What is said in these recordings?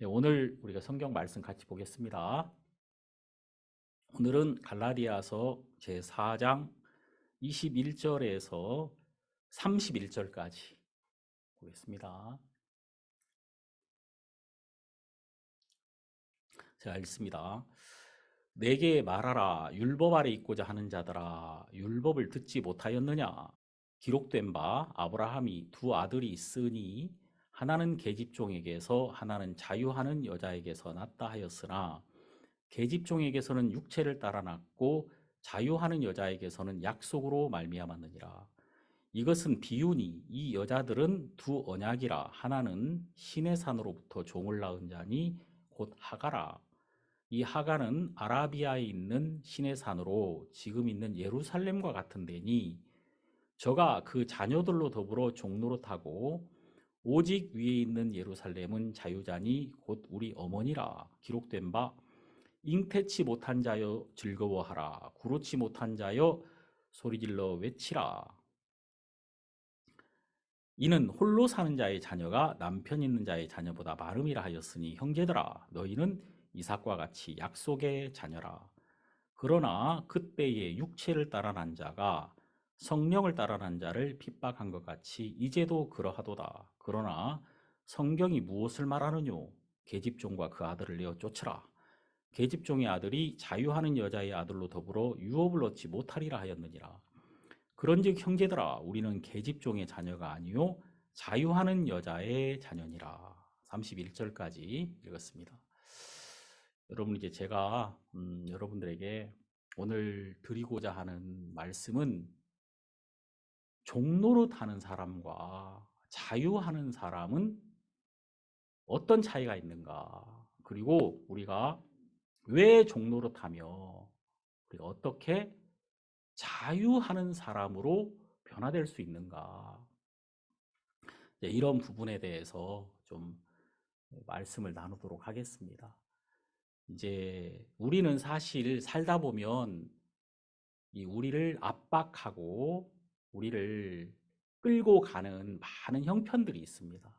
네, 오늘 우리가 성경 말씀 같이 보겠습니다. 오늘은 갈라디아서 제4장 21절에서 31절까지 보겠습니다. 제가 읽습니다. 내게 말하라. 율법 아래 있고자 하는 자들아, 율법을 듣지 못하였느냐? 기록된 바 아브라함이 두 아들이 있으니 하나는 계집종에게서 하나는 자유하는 여자에게서 났다 하였으나 계집종에게서는 육체를 따라 났고 자유하는 여자에게서는 약속으로 말미암았느니라. 이것은 비유니 이 여자들은 두 언약이라. 하나는 신의 산으로부터 종을 낳은 자니 곧 하가라. 이 하가는 아라비아에 있는 신의 산으로 지금 있는 예루살렘과 같은 데니 저가 그 자녀들로 더불어 종노릇하고 오직 위에 있는 예루살렘은 자유자니 곧 우리 어머니라. 기록된 바 잉태치 못한 자여 즐거워하라. 구로치 못한 자여 소리질러 외치라. 이는 홀로 사는 자의 자녀가 남편 있는 자의 자녀보다 많음이라 하였으니 형제들아 너희는 이삭과 같이 약속의 자녀라. 그러나 그때에 육체를 따라 난 자가 성령을 따라 난 자를 핍박한 것 같이 이제도 그러하도다. 그러나 성경이 무엇을 말하느뇨? 계집종과 그 아들을 내어 쫓으라. 계집종의 아들이 자유하는 여자의 아들로 더불어 유업을 얻지 못하리라 하였느니라. 그런즉 형제들아 우리는 계집종의 자녀가 아니요 자유하는 여자의 자녀니라. 31절까지 읽었습니다. 여러분, 이제 제가 여러분들에게 오늘 드리고자 하는 말씀은 종노릇하는 사람과 자유하는 사람은 어떤 차이가 있는가, 그리고 우리가 왜 종노릇하며 우리가 어떻게 자유하는 사람으로 변화될 수 있는가, 이런 부분에 대해서 좀 말씀을 나누도록 하겠습니다. 이제 우리는 사실 살다 보면 이 우리를 압박하고 우리를 끌고 가는 많은 형편들이 있습니다.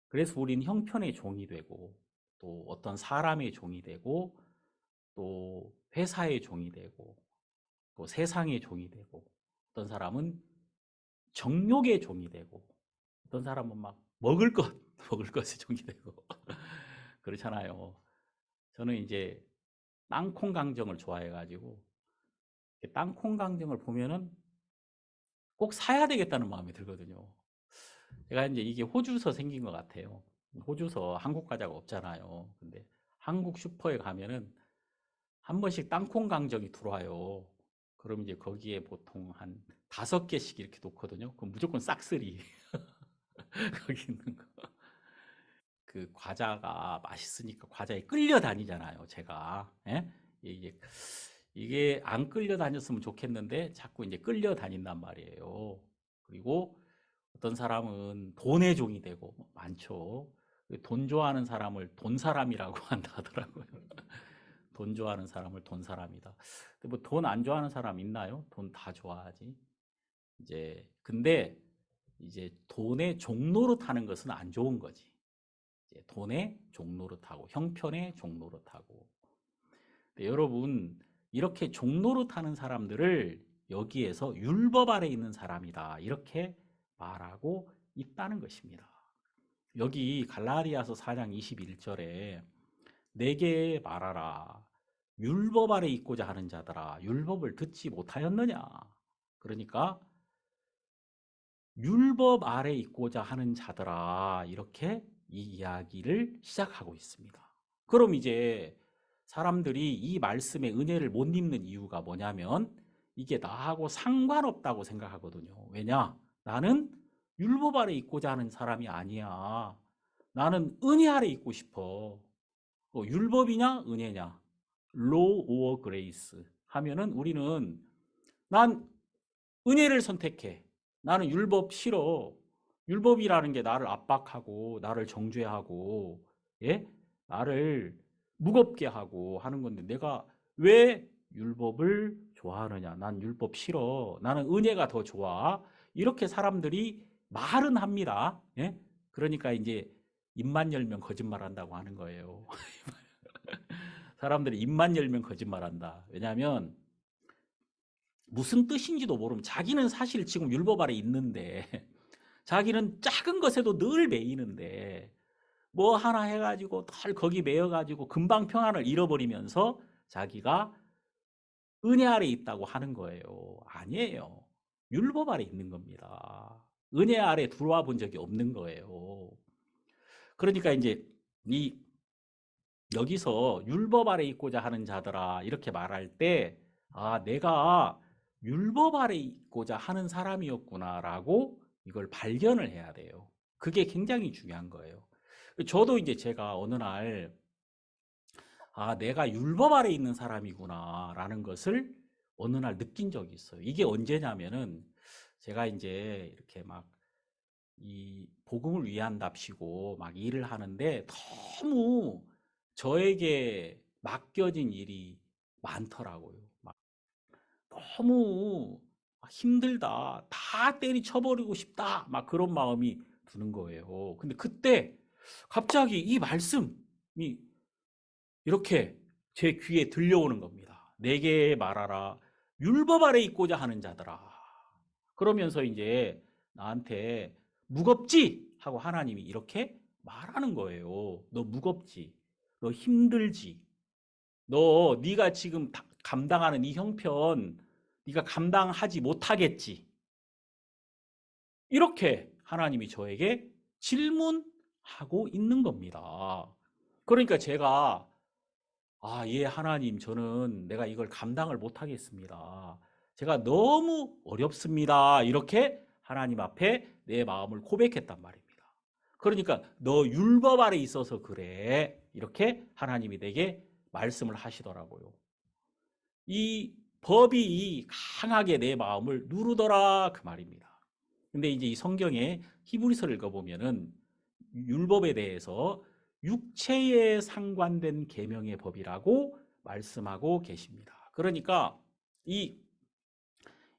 그래서 우리는 형편의 종이 되고 또 어떤 사람의 종이 되고 또 회사의 종이 되고 또 세상의 종이 되고 어떤 사람은 정욕의 종이 되고 어떤 사람은 막 먹을 것의 종이 되고 그렇잖아요. 저는 이제 땅콩 강정을 좋아해가지고 땅콩 강정을 보면은 꼭 사야 되겠다는 마음이 들거든요. 제가 이제 이게 호주서 생긴 것 같아요. 호주서 한국 과자가 없잖아요. 근데 한국 슈퍼에 가면은 한 번씩 땅콩 강정이 들어와요. 그럼 이제 거기에 보통 한 5개씩 이렇게 놓거든요. 그럼 무조건 싹쓸이. 거기 있는 거. 그 과자가 맛있으니까 과자에 끌려다니잖아요, 제가. 예? 이게, 이게 안 끌려다녔으면 좋겠는데 자꾸 이제 끌려다닌단 말이에요. 그리고 어떤 사람은 돈의 종이 되고 많죠. 돈 좋아하는 사람을 돈 사람이라고 한다 하더라고요. 돈 좋아하는 사람을 돈 사람이다. 근데 뭐 돈 안 좋아하는 사람 있나요? 돈 다 좋아하지. 이제 근데 이제 돈의 종노릇하는 것은 안 좋은 거지. 이제 돈의 종노릇하고 형편의 종노릇하고. 근데 여러분, 이렇게 종노릇하는 사람들을 여기에서 율법 아래 있는 사람이다 이렇게 말하고 있다는 것입니다. 여기 갈라디아서 4장 21절에 내게 말하라. 율법 아래 있고자 하는 자들아, 율법을 듣지 못하였느냐? 그러니까 율법 아래 있고자 하는 자들아, 이렇게 이 이야기를 시작하고 있습니다. 그럼 이제 사람들이 이 말씀의 은혜를 못 입는 이유가 뭐냐면 이게 나하고 상관없다고 생각하거든요. 왜냐? 나는 율법 아래 있고자 하는 사람이 아니야. 나는 은혜 아래 있고 싶어. 율법이냐 은혜냐, law or grace 하면은 우리는 난 은혜를 선택해. 나는 율법 싫어. 율법이라는 게 나를 압박하고 나를 정죄하고, 예? 나를 무겁게 하고 하는 건데 내가 왜 율법을 좋아하느냐? 난 율법 싫어. 나는 은혜가 더 좋아. 이렇게 사람들이 말은 합니다. 예? 그러니까 이제 입만 열면 거짓말한다고 하는 거예요. 사람들이 입만 열면 거짓말한다. 왜냐하면 무슨 뜻인지도 모르면 자기는 사실 지금 율법 아래 있는데 자기는 작은 것에도 늘 매이는데 뭐 하나 해가지고 덜 거기 매여가지고 금방 평안을 잃어버리면서 자기가 은혜 아래 있다고 하는 거예요. 아니에요. 율법 아래 있는 겁니다. 은혜 아래 들어와 본 적이 없는 거예요. 그러니까 이제 이 여기서 율법 아래 있고자 하는 자들아 이렇게 말할 때 아, 내가 율법 아래 있고자 하는 사람이었구나라고 이걸 발견을 해야 돼요. 그게 굉장히 중요한 거예요. 저도 이제 제가 어느 날 아, 내가 율법 아래 있는 사람이구나라는 것을 어느 날 느낀 적이 있어요. 이게 언제냐면은 제가 이제 이렇게 막 이 복음을 위한답시고 막 일을 하는데 너무 저에게 맡겨진 일이 많더라고요. 막 너무 힘들다. 다 때리쳐버리고 싶다. 막 그런 마음이 드는 거예요. 근데 그때 갑자기 이 말씀이 이렇게 제 귀에 들려오는 겁니다. 내게 말하라. 율법 아래 있고자 하는 자들아. 그러면서 이제 나한테 무겁지? 하고 하나님이 이렇게 말하는 거예요. 너 무겁지? 너 힘들지? 너 네가 지금 감당하는 이 형편 네가 감당하지 못하겠지? 이렇게 하나님이 저에게 질문하고 있는 겁니다. 그러니까 제가 아, 예, 하나님, 저는 내가 이걸 감당을 못하겠습니다. 제가 너무 어렵습니다. 이렇게 하나님 앞에 내 마음을 고백했단 말입니다. 그러니까 너 율법 아래 있어서 그래. 이렇게 하나님이 내게 말씀을 하시더라고요. 이 법이 강하게 내 마음을 누르더라 그 말입니다. 근데 이제 이 성경에 히브리서를 읽어보면은 율법에 대해서 육체에 상관된 계명의 법이라고 말씀하고 계십니다. 그러니까 이,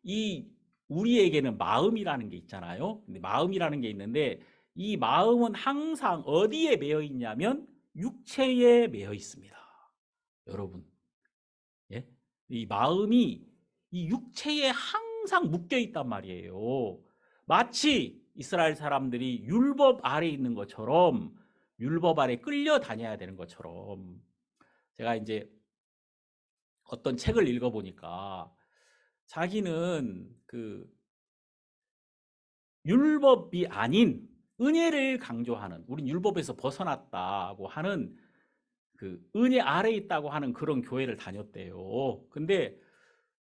이 우리에게는 마음이라는 게 있잖아요. 근데 마음이라는 게 있는데 이 마음은 항상 어디에 매여 있냐면 육체에 매여 있습니다. 여러분, 예? 이 마음이 이 육체에 항상 묶여 있단 말이에요. 마치 이스라엘 사람들이 율법 아래 있는 것처럼 율법 아래 끌려다녀야 되는 것처럼 제가 이제 어떤 책을 읽어보니까 자기는 그 율법이 아닌 은혜를 강조하는 우린 율법에서 벗어났다고 하는 그 은혜 아래 있다고 하는 그런 교회를 다녔대요. 근데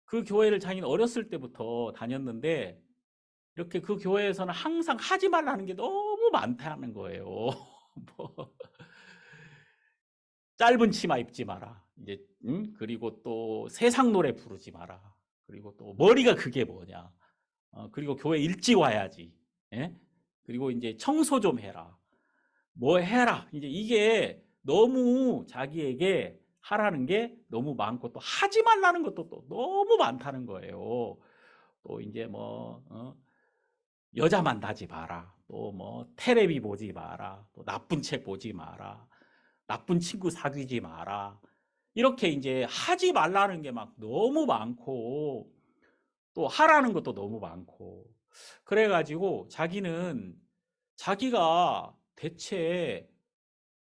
그 교회를 자기는 어렸을 때부터 다녔는데 이렇게 그 교회에서는 항상 하지 말라는 게 너무 많다는 거예요. 뭐 짧은 치마 입지 마라. 이제 그리고 또 세상 노래 부르지 마라. 그리고 또 머리가 그게 뭐냐. 그리고 교회 일찍 와야지. 예? 그리고 이제 청소 좀 해라. 뭐 해라. 이제 이게 너무 자기에게 하라는 게 너무 많고 또 하지 말라는 것도 또 너무 많다는 거예요. 또 이제 뭐 여자 만나지 마라. 또 뭐 테레비 보지 마라. 또 나쁜 책 보지 마라. 나쁜 친구 사귀지 마라. 이렇게 이제 하지 말라는 게 막 너무 많고 또 하라는 것도 너무 많고 그래가지고 자기는 자기가 대체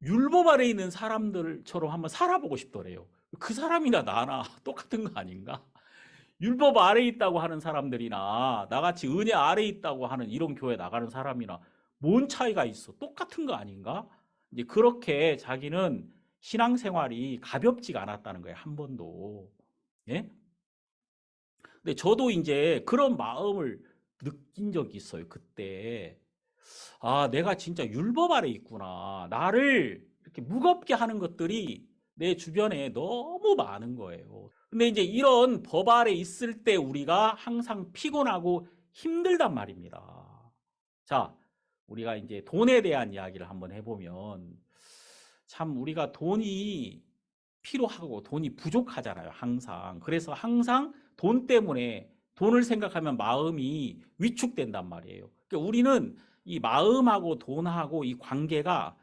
율법 아래 있는 사람들처럼 한번 살아보고 싶더래요. 그 사람이나 나나 똑같은 거 아닌가? 율법 아래 있다고 하는 사람들이나 나같이 은혜 아래 있다고 하는 이런 교회 나가는 사람이나 뭔 차이가 있어? 똑같은 거 아닌가? 이제 그렇게 자기는 신앙생활이 가볍지가 않았다는 거예요. 한 번도. 예? 근데 저도 이제 그런 마음을 느낀 적이 있어요. 그때. 아, 내가 진짜 율법 아래 있구나. 나를 이렇게 무겁게 하는 것들이 내 주변에 너무 많은 거예요. 근데 이제 이런 법 아래 있을 때 우리가 항상 피곤하고 힘들단 말입니다. 자, 우리가 이제 돈에 대한 이야기를 한번 해보면 참 우리가 돈이 필요하고 돈이 부족하잖아요. 항상. 그래서 항상 돈 때문에 돈을 생각하면 마음이 위축된단 말이에요. 그러니까 우리는 이 마음하고 돈하고 이 관계가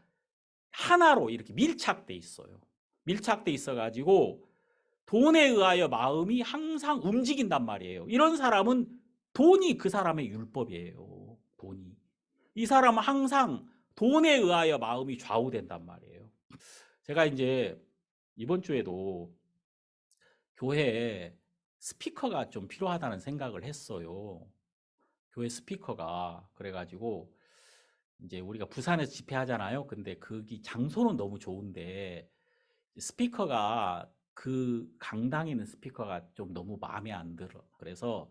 하나로 이렇게 밀착돼 있어요. 밀착돼 있어가지고 돈에 의하여 마음이 항상 움직인단 말이에요. 이런 사람은 돈이 그 사람의 율법이에요. 돈이. 이 사람은 항상 돈에 의하여 마음이 좌우된단 말이에요. 제가 이제 이번 주에도 교회에 스피커가 좀 필요하다는 생각을 했어요. 교회 스피커가. 그래가지고 이제 우리가 부산에서 집회하잖아요. 근데 거기 장소는 너무 좋은데 스피커가 그 강당에 있는 스피커가 좀 너무 마음에 안 들어. 그래서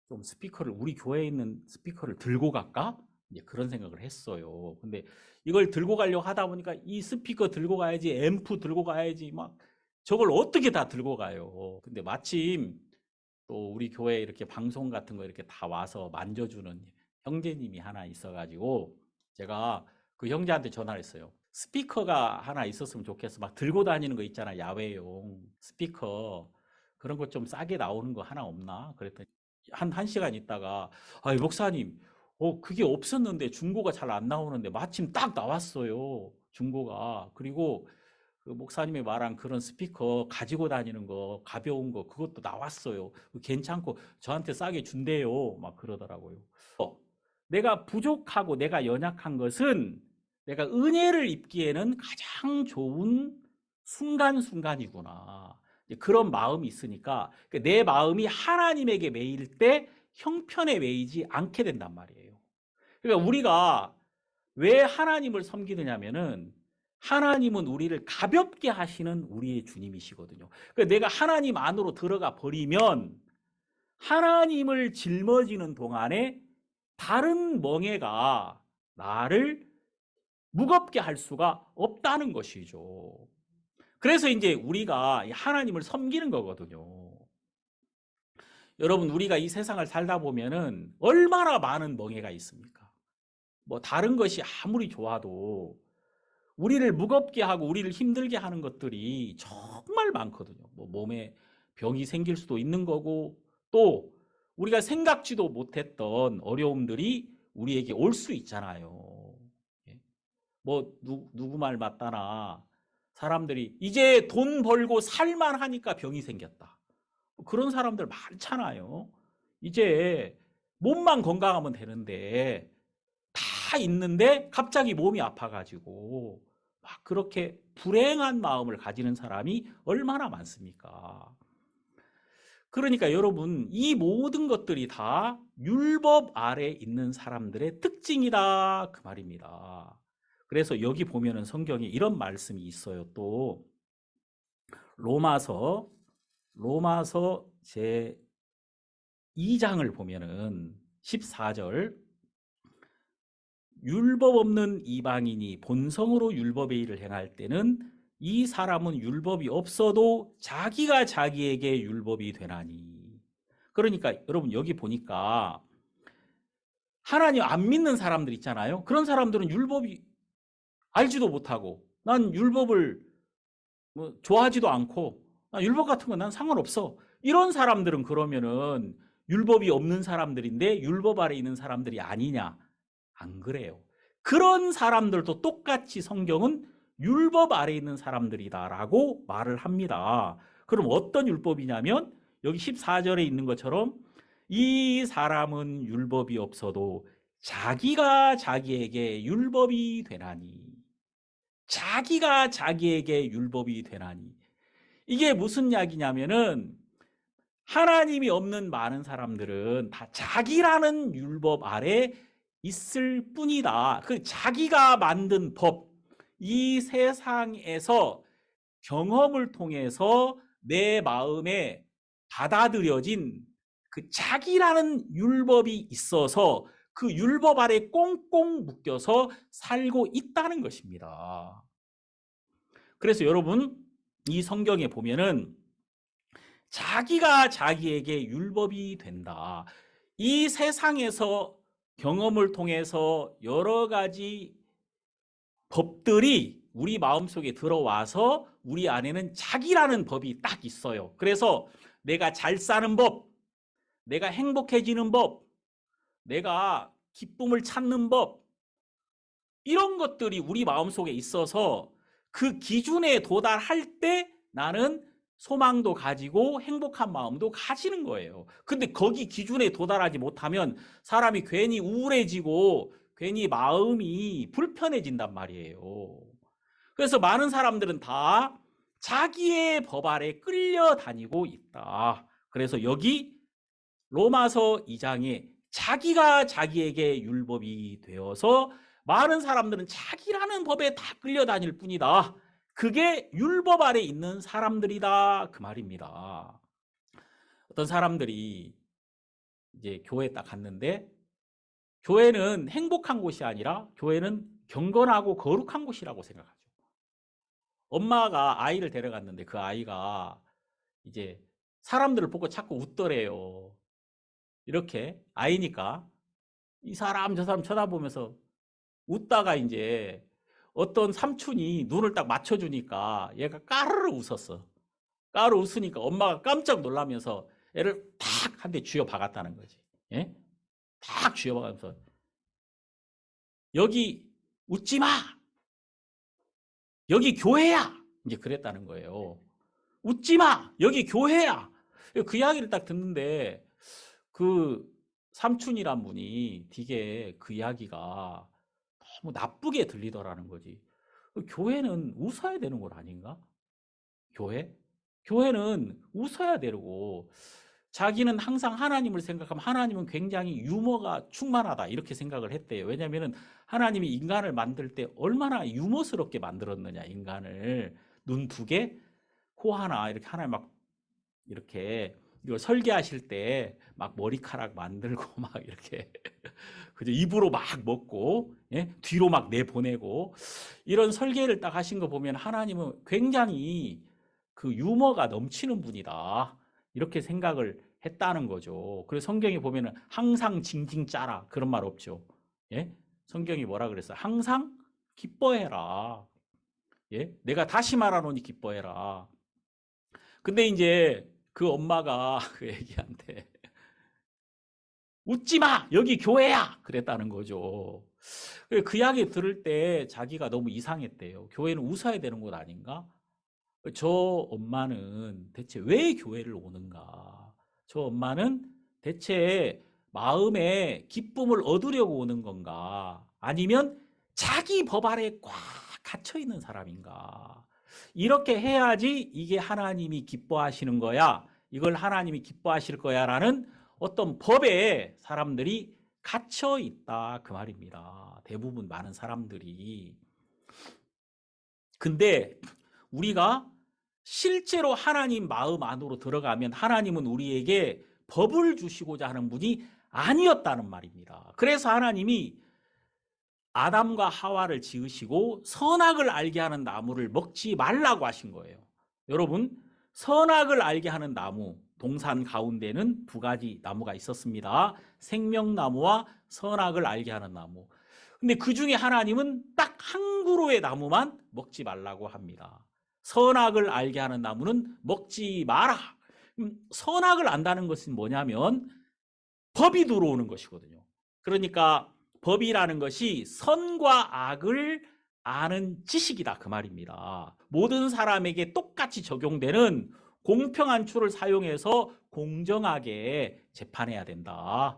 좀 스피커를 우리 교회에 있는 스피커를 들고 갈까? 이제 그런 생각을 했어요. 근데 이걸 들고 가려고 하다 보니까 이 스피커 들고 가야지, 앰프 들고 가야지, 막 저걸 어떻게 다 들고 가요. 근데 마침 또 우리 교회에 이렇게 방송 같은 거 이렇게 다 와서 만져주는 형제님이 하나 있어가지고 제가 그 형제한테 전화를 했어요. 스피커가 하나 있었으면 좋겠어. 막 들고 다니는 거 있잖아. 야외용 스피커. 그런 거 좀 싸게 나오는 거 하나 없나? 그랬더니 한 시간 있다가 목사님, 그게 없었는데 중고가 잘 안 나오는데 마침 딱 나왔어요. 중고가. 그리고 그 목사님이 말한 그런 스피커 가지고 다니는 거 가벼운 거 그것도 나왔어요. 괜찮고 저한테 싸게 준대요. 막 그러더라고요. 내가 부족하고 내가 연약한 것은 내가 은혜를 입기에는 가장 좋은 순간순간이구나. 그런 마음이 있으니까 내 마음이 하나님에게 매일 때 형편에 매이지 않게 된단 말이에요. 그러니까 우리가 왜 하나님을 섬기느냐면은 하나님은 우리를 가볍게 하시는 우리의 주님이시거든요. 그러니까 내가 하나님 안으로 들어가 버리면 하나님을 짊어지는 동안에 다른 멍에가 나를 무겁게 할 수가 없다는 것이죠. 그래서 이제 우리가 하나님을 섬기는 거거든요. 여러분, 우리가 이 세상을 살다 보면은 얼마나 많은 멍에가 있습니까? 뭐 다른 것이 아무리 좋아도 우리를 무겁게 하고 우리를 힘들게 하는 것들이 정말 많거든요. 뭐 몸에 병이 생길 수도 있는 거고 또 우리가 생각지도 못했던 어려움들이 우리에게 올 수 있잖아요. 예. 뭐 누구 말 맞다나 사람들이 이제 돈 벌고 살만 하니까 병이 생겼다. 그런 사람들 많잖아요. 이제 몸만 건강하면 되는데 다 있는데 갑자기 몸이 아파가지고 막 그렇게 불행한 마음을 가지는 사람이 얼마나 많습니까? 그러니까 여러분, 이 모든 것들이 다 율법 아래 있는 사람들의 특징이다 그 말입니다. 그래서 여기 보면은 성경에 이런 말씀이 있어요. 또 로마서 제 2장을 보면은 14절 율법 없는 이방인이 본성으로 율법의 일을 행할 때는 이 사람은 율법이 없어도 자기가 자기에게 율법이 되나니. 그러니까 여러분 여기 보니까 하나님 안 믿는 사람들 있잖아요. 그런 사람들은 율법이 알지도 못하고 난 율법을 뭐 좋아하지도 않고 율법 같은 건 난 상관없어. 이런 사람들은 그러면은 율법이 없는 사람들인데 율법 아래 있는 사람들이 아니냐? 안 그래요. 그런 사람들도 똑같이 성경은 율법 아래 있는 사람들이다라고 말을 합니다. 그럼 어떤 율법이냐면 여기 14절에 있는 것처럼 이 사람은 율법이 없어도 자기가 자기에게 율법이 되나니. 자기가 자기에게 율법이 되나니. 이게 무슨 이야기냐면은 하나님이 없는 많은 사람들은 다 자기라는 율법 아래 있을 뿐이다. 그 자기가 만든 법, 이 세상에서 경험을 통해서 내 마음에 받아들여진 그 자기라는 율법이 있어서 그 율법 아래 꽁꽁 묶여서 살고 있다는 것입니다. 그래서 여러분, 이 성경에 보면은 자기가 자기에게 율법이 된다. 이 세상에서 경험을 통해서 여러 가지 법들이 우리 마음속에 들어와서 우리 안에는 자기라는 법이 딱 있어요. 그래서 내가 잘 사는 법, 내가 행복해지는 법, 내가 기쁨을 찾는 법, 이런 것들이 우리 마음속에 있어서 그 기준에 도달할 때 나는 소망도 가지고 행복한 마음도 가지는 거예요. 근데 거기 기준에 도달하지 못하면 사람이 괜히 우울해지고 괜히 마음이 불편해진단 말이에요. 그래서 많은 사람들은 다 자기의 법 아래 끌려다니고 있다. 그래서 여기 로마서 2장에 자기가 자기에게 율법이 되어서 많은 사람들은 자기라는 법에 다 끌려다닐 뿐이다. 그게 율법 아래 있는 사람들이다. 그 말입니다. 어떤 사람들이 이제 교회에 딱 갔는데 교회는 행복한 곳이 아니라 교회는 경건하고 거룩한 곳이라고 생각하죠. 엄마가 아이를 데려갔는데 그 아이가 이제 사람들을 보고 자꾸 웃더래요. 이렇게 아이니까 이 사람 저 사람 쳐다보면서 웃다가 이제 어떤 삼촌이 눈을 딱 맞춰주니까 얘가 까르르 웃었어. 까르르 웃으니까 엄마가 깜짝 놀라면서 애를 탁 한 대 쥐어 박았다는 거지. 예? 탁 쥐어 박으면서 여기 웃지 마. 여기 교회야. 이제 그랬다는 거예요. 웃지 마. 여기 교회야. 그 이야기를 딱 듣는데 그 삼촌이란 분이 되게 그 이야기가 너무 나쁘게 들리더라는 거지. 교회는 웃어야 되는 것 아닌가? 교회? 교회는 웃어야 되고 자기는 항상 하나님을 생각하면 하나님은 굉장히 유머가 충만하다 이렇게 생각을 했대요. 왜냐하면 하나님이 인간을 만들 때 얼마나 유머스럽게 만들었느냐 인간을 눈 두 개, 코 하나 이렇게 하나 막 이렇게 이걸 설계하실 때 막 머리카락 만들고 막 이렇게 그죠? 입으로 막 먹고 예? 뒤로 막 내보내고 이런 설계를 딱 하신 거 보면 하나님은 굉장히 그 유머가 넘치는 분이다 이렇게 생각을 했다는 거죠. 그래서 성경에 보면은 항상 징징 짜라 그런 말 없죠. 예? 성경이 뭐라 그랬어요? 항상 기뻐해라. 예? 내가 다시 말하노니 기뻐해라. 근데 이제 그 엄마가 그 애기한테 웃지 마! 여기 교회야! 그랬다는 거죠. 그 이야기 들을 때 자기가 너무 이상했대요. 교회는 웃어야 되는 곳 아닌가? 저 엄마는 대체 왜 교회를 오는가? 저 엄마는 대체 마음에 기쁨을 얻으려고 오는 건가? 아니면 자기 법 아래 꽉 갇혀 있는 사람인가? 이렇게 해야지 이게 하나님이 기뻐하시는 거야. 이걸 하나님이 기뻐하실 거야. 라는 어떤 법에 사람들이 갇혀 있다. 그 말입니다. 대부분 많은 사람들이. 근데 우리가 실제로 하나님 마음 안으로 들어가면 하나님은 우리에게 법을 주시고자 하는 분이 아니었다는 말입니다. 그래서 하나님이 아담과 하와를 지으시고 선악을 알게 하는 나무를 먹지 말라고 하신 거예요. 여러분, 선악을 알게 하는 나무, 동산 가운데는 두 가지 나무가 있었습니다. 생명나무와 선악을 알게 하는 나무. 근데 그 중에 하나님은 딱 한 그루의 나무만 먹지 말라고 합니다. 선악을 알게 하는 나무는 먹지 마라. 선악을 안다는 것은 뭐냐면 법이 들어오는 것이거든요. 그러니까 법이라는 것이 선과 악을 아는 지식이다 그 말입니다. 모든 사람에게 똑같이 적용되는 공평한 툴을 사용해서 공정하게 재판해야 된다.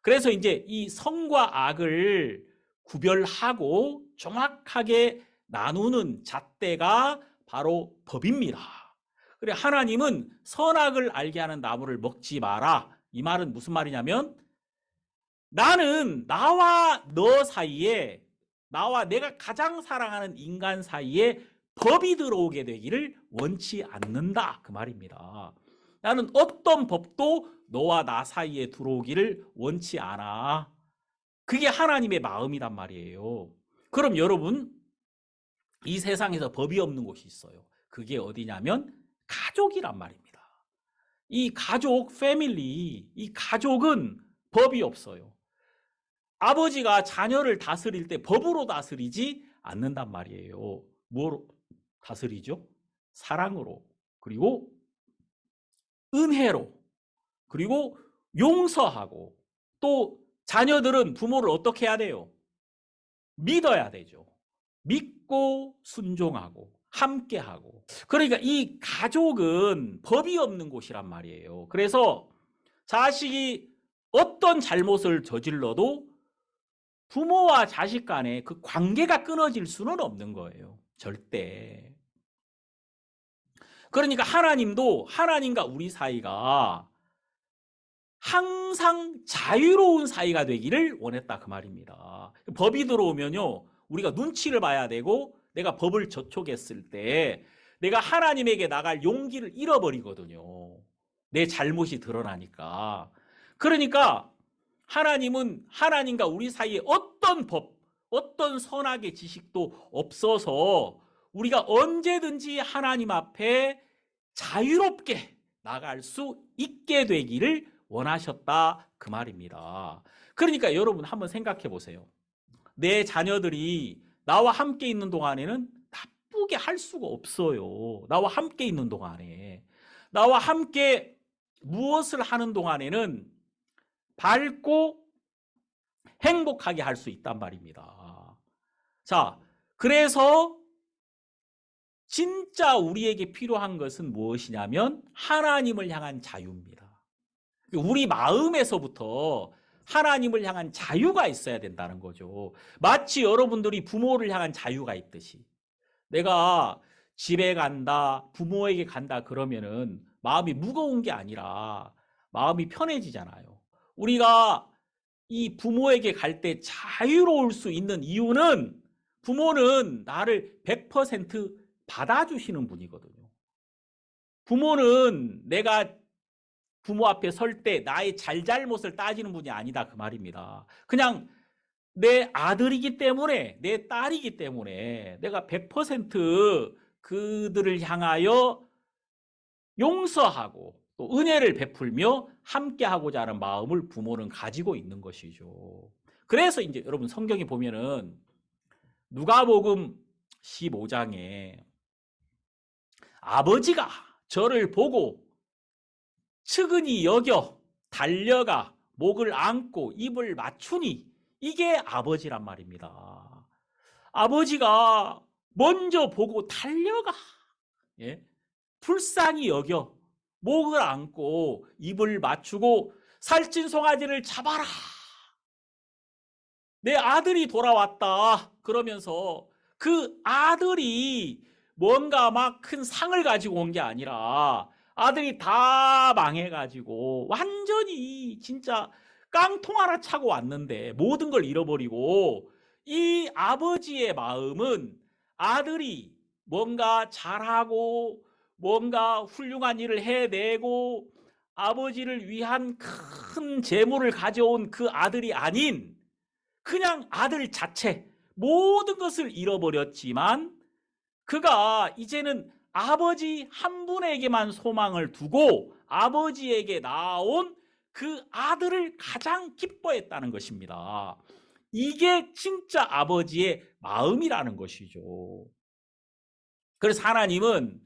그래서 이제 이 선과 악을 구별하고 정확하게 나누는 잣대가 바로 법입니다. 그래 하나님은 선악을 알게 하는 나무를 먹지 마라. 이 말은 무슨 말이냐면 나는 나와 너 사이에 나와 내가 가장 사랑하는 인간 사이에 법이 들어오게 되기를 원치 않는다. 그 말입니다. 나는 어떤 법도 너와 나 사이에 들어오기를 원치 않아. 그게 하나님의 마음이란 말이에요. 그럼 여러분 이 세상에서 법이 없는 곳이 있어요. 그게 어디냐면 가족이란 말입니다. 이 가족, 패밀리, 이 가족은 법이 없어요. 아버지가 자녀를 다스릴 때 법으로 다스리지 않는단 말이에요. 뭐로 다스리죠? 사랑으로, 그리고 은혜로, 그리고 용서하고 또 자녀들은 부모를 어떻게 해야 돼요? 믿어야 되죠. 믿고 순종하고 함께하고. 그러니까 이 가족은 법이 없는 곳이란 말이에요. 그래서 자식이 어떤 잘못을 저질러도 부모와 자식 간에 그 관계가 끊어질 수는 없는 거예요. 절대. 그러니까 하나님도 하나님과 우리 사이가 항상 자유로운 사이가 되기를 원했다 그 말입니다. 법이 들어오면요, 우리가 눈치를 봐야 되고 내가 법을 저촉했을 때 내가 하나님에게 나갈 용기를 잃어버리거든요. 내 잘못이 드러나니까. 그러니까 하나님은 하나님과 우리 사이에 어떤 법, 어떤 선악의 지식도 없어서 우리가 언제든지 하나님 앞에 자유롭게 나갈 수 있게 되기를 원하셨다 그 말입니다. 그러니까 여러분 한번 생각해 보세요. 내 자녀들이 나와 함께 있는 동안에는 나쁘게 할 수가 없어요. 나와 함께 있는 동안에. 나와 함께 무엇을 하는 동안에는 밝고 행복하게 할 수 있단 말입니다. 자, 그래서 진짜 우리에게 필요한 것은 무엇이냐면 하나님을 향한 자유입니다. 우리 마음에서부터 하나님을 향한 자유가 있어야 된다는 거죠. 마치 여러분들이 부모를 향한 자유가 있듯이 내가 집에 간다, 부모에게 간다 그러면은 마음이 무거운 게 아니라 마음이 편해지잖아요. 우리가 이 부모에게 갈 때 자유로울 수 있는 이유는 부모는 나를 100% 받아주시는 분이거든요. 부모는 내가 부모 앞에 설 때 나의 잘잘못을 따지는 분이 아니다 그 말입니다. 그냥 내 아들이기 때문에, 내 딸이기 때문에 내가 100% 그들을 향하여 용서하고 또 은혜를 베풀며 함께하고자 하는 마음을 부모는 가지고 있는 것이죠. 그래서 이제 여러분 성경에 보면은 누가복음 15장에 아버지가 저를 보고 측은히 여겨 달려가 목을 안고 입을 맞추니 이게 아버지란 말입니다. 아버지가 먼저 보고 달려가, 예? 불쌍히 여겨 목을 안고 입을 맞추고 살찐 송아지를 잡아라. 내 아들이 돌아왔다. 그러면서 그 아들이 뭔가 막 큰 상을 가지고 온 게 아니라 아들이 다 망해가지고 완전히 진짜 깡통 하나 차고 왔는데 모든 걸 잃어버리고 이 아버지의 마음은 아들이 뭔가 잘하고 뭔가 훌륭한 일을 해내고 아버지를 위한 큰 재물을 가져온 그 아들이 아닌 그냥 아들 자체 모든 것을 잃어버렸지만 그가 이제는 아버지 한 분에게만 소망을 두고 아버지에게 나온 그 아들을 가장 기뻐했다는 것입니다. 이게 진짜 아버지의 마음이라는 것이죠. 그래서 하나님은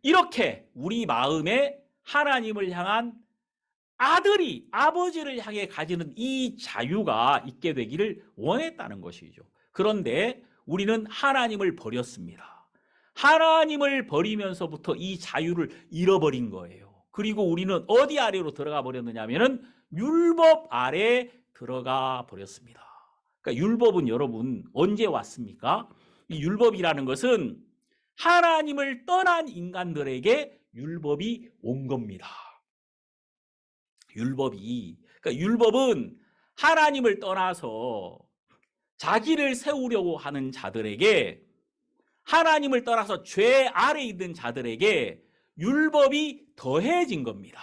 이렇게 우리 마음에 하나님을 향한 아들이 아버지를 향해 가지는 이 자유가 있게 되기를 원했다는 것이죠. 그런데 우리는 하나님을 버렸습니다. 하나님을 버리면서부터 이 자유를 잃어버린 거예요. 그리고 우리는 어디 아래로 들어가 버렸느냐면은 율법 아래 들어가 버렸습니다. 그러니까 율법은 여러분 언제 왔습니까? 이 율법이라는 것은 하나님을 떠난 인간들에게 율법이 온 겁니다. 그러니까 율법은 하나님을 떠나서 자기를 세우려고 하는 자들에게 하나님을 떠나서 죄 아래 있는 자들에게 율법이 더해진 겁니다.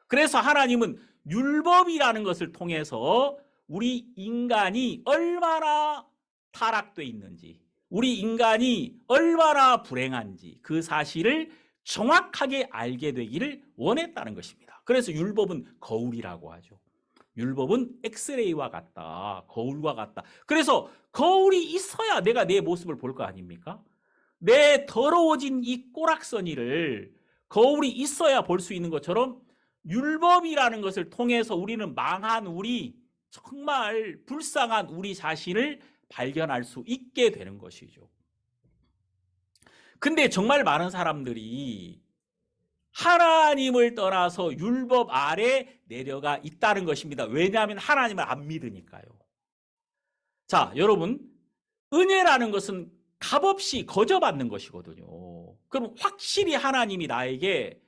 그래서 하나님은 율법이라는 것을 통해서 우리 인간이 얼마나 타락되어 있는지, 우리 인간이 얼마나 불행한지 그 사실을 정확하게 알게 되기를 원했다는 것입니다. 그래서 율법은 거울이라고 하죠. 율법은 엑스레이와 같다. 거울과 같다. 그래서 거울이 있어야 내가 내 모습을 볼 거 아닙니까? 내 더러워진 이 꼬락서니를 거울이 있어야 볼 수 있는 것처럼 율법이라는 것을 통해서 우리는 망한 우리, 정말 불쌍한 우리 자신을 발견할 수 있게 되는 것이죠. 근데 정말 많은 사람들이 하나님을 떠나서 율법 아래 내려가 있다는 것입니다. 왜냐하면 하나님을 안 믿으니까요. 자, 여러분, 은혜라는 것은 값없이 거저받는 것이거든요. 그럼 확실히 하나님이 나에게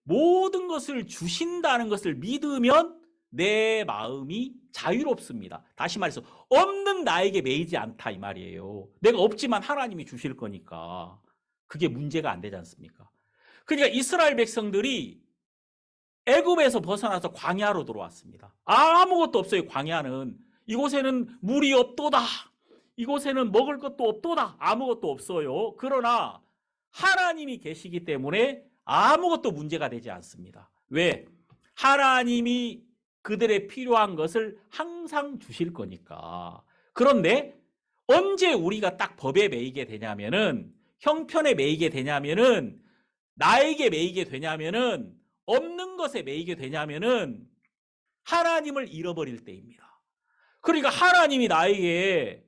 모든 것을 주신다는 것을 믿으면 내 마음이 자유롭습니다. 다시 말해서 없는 나에게 매이지 않다 이 말이에요. 내가 없지만 하나님이 주실 거니까 그게 문제가 안 되지 않습니까? 그러니까 이스라엘 백성들이 애굽에서 벗어나서 광야로 들어왔습니다. 아무것도 없어요. 광야는. 이곳에는 물이 없도다. 이곳에는 먹을 것도 없도다. 아무것도 없어요. 그러나 하나님이 계시기 때문에 아무것도 문제가 되지 않습니다. 왜? 하나님이 그들의 필요한 것을 항상 주실 거니까. 그런데 언제 우리가 딱 법에 매이게 되냐면은, 형편에 매이게 되냐면은, 나에게 매이게 되냐면은, 없는 것에 매이게 되냐면은 하나님을 잃어버릴 때입니다. 그러니까 하나님이 나에게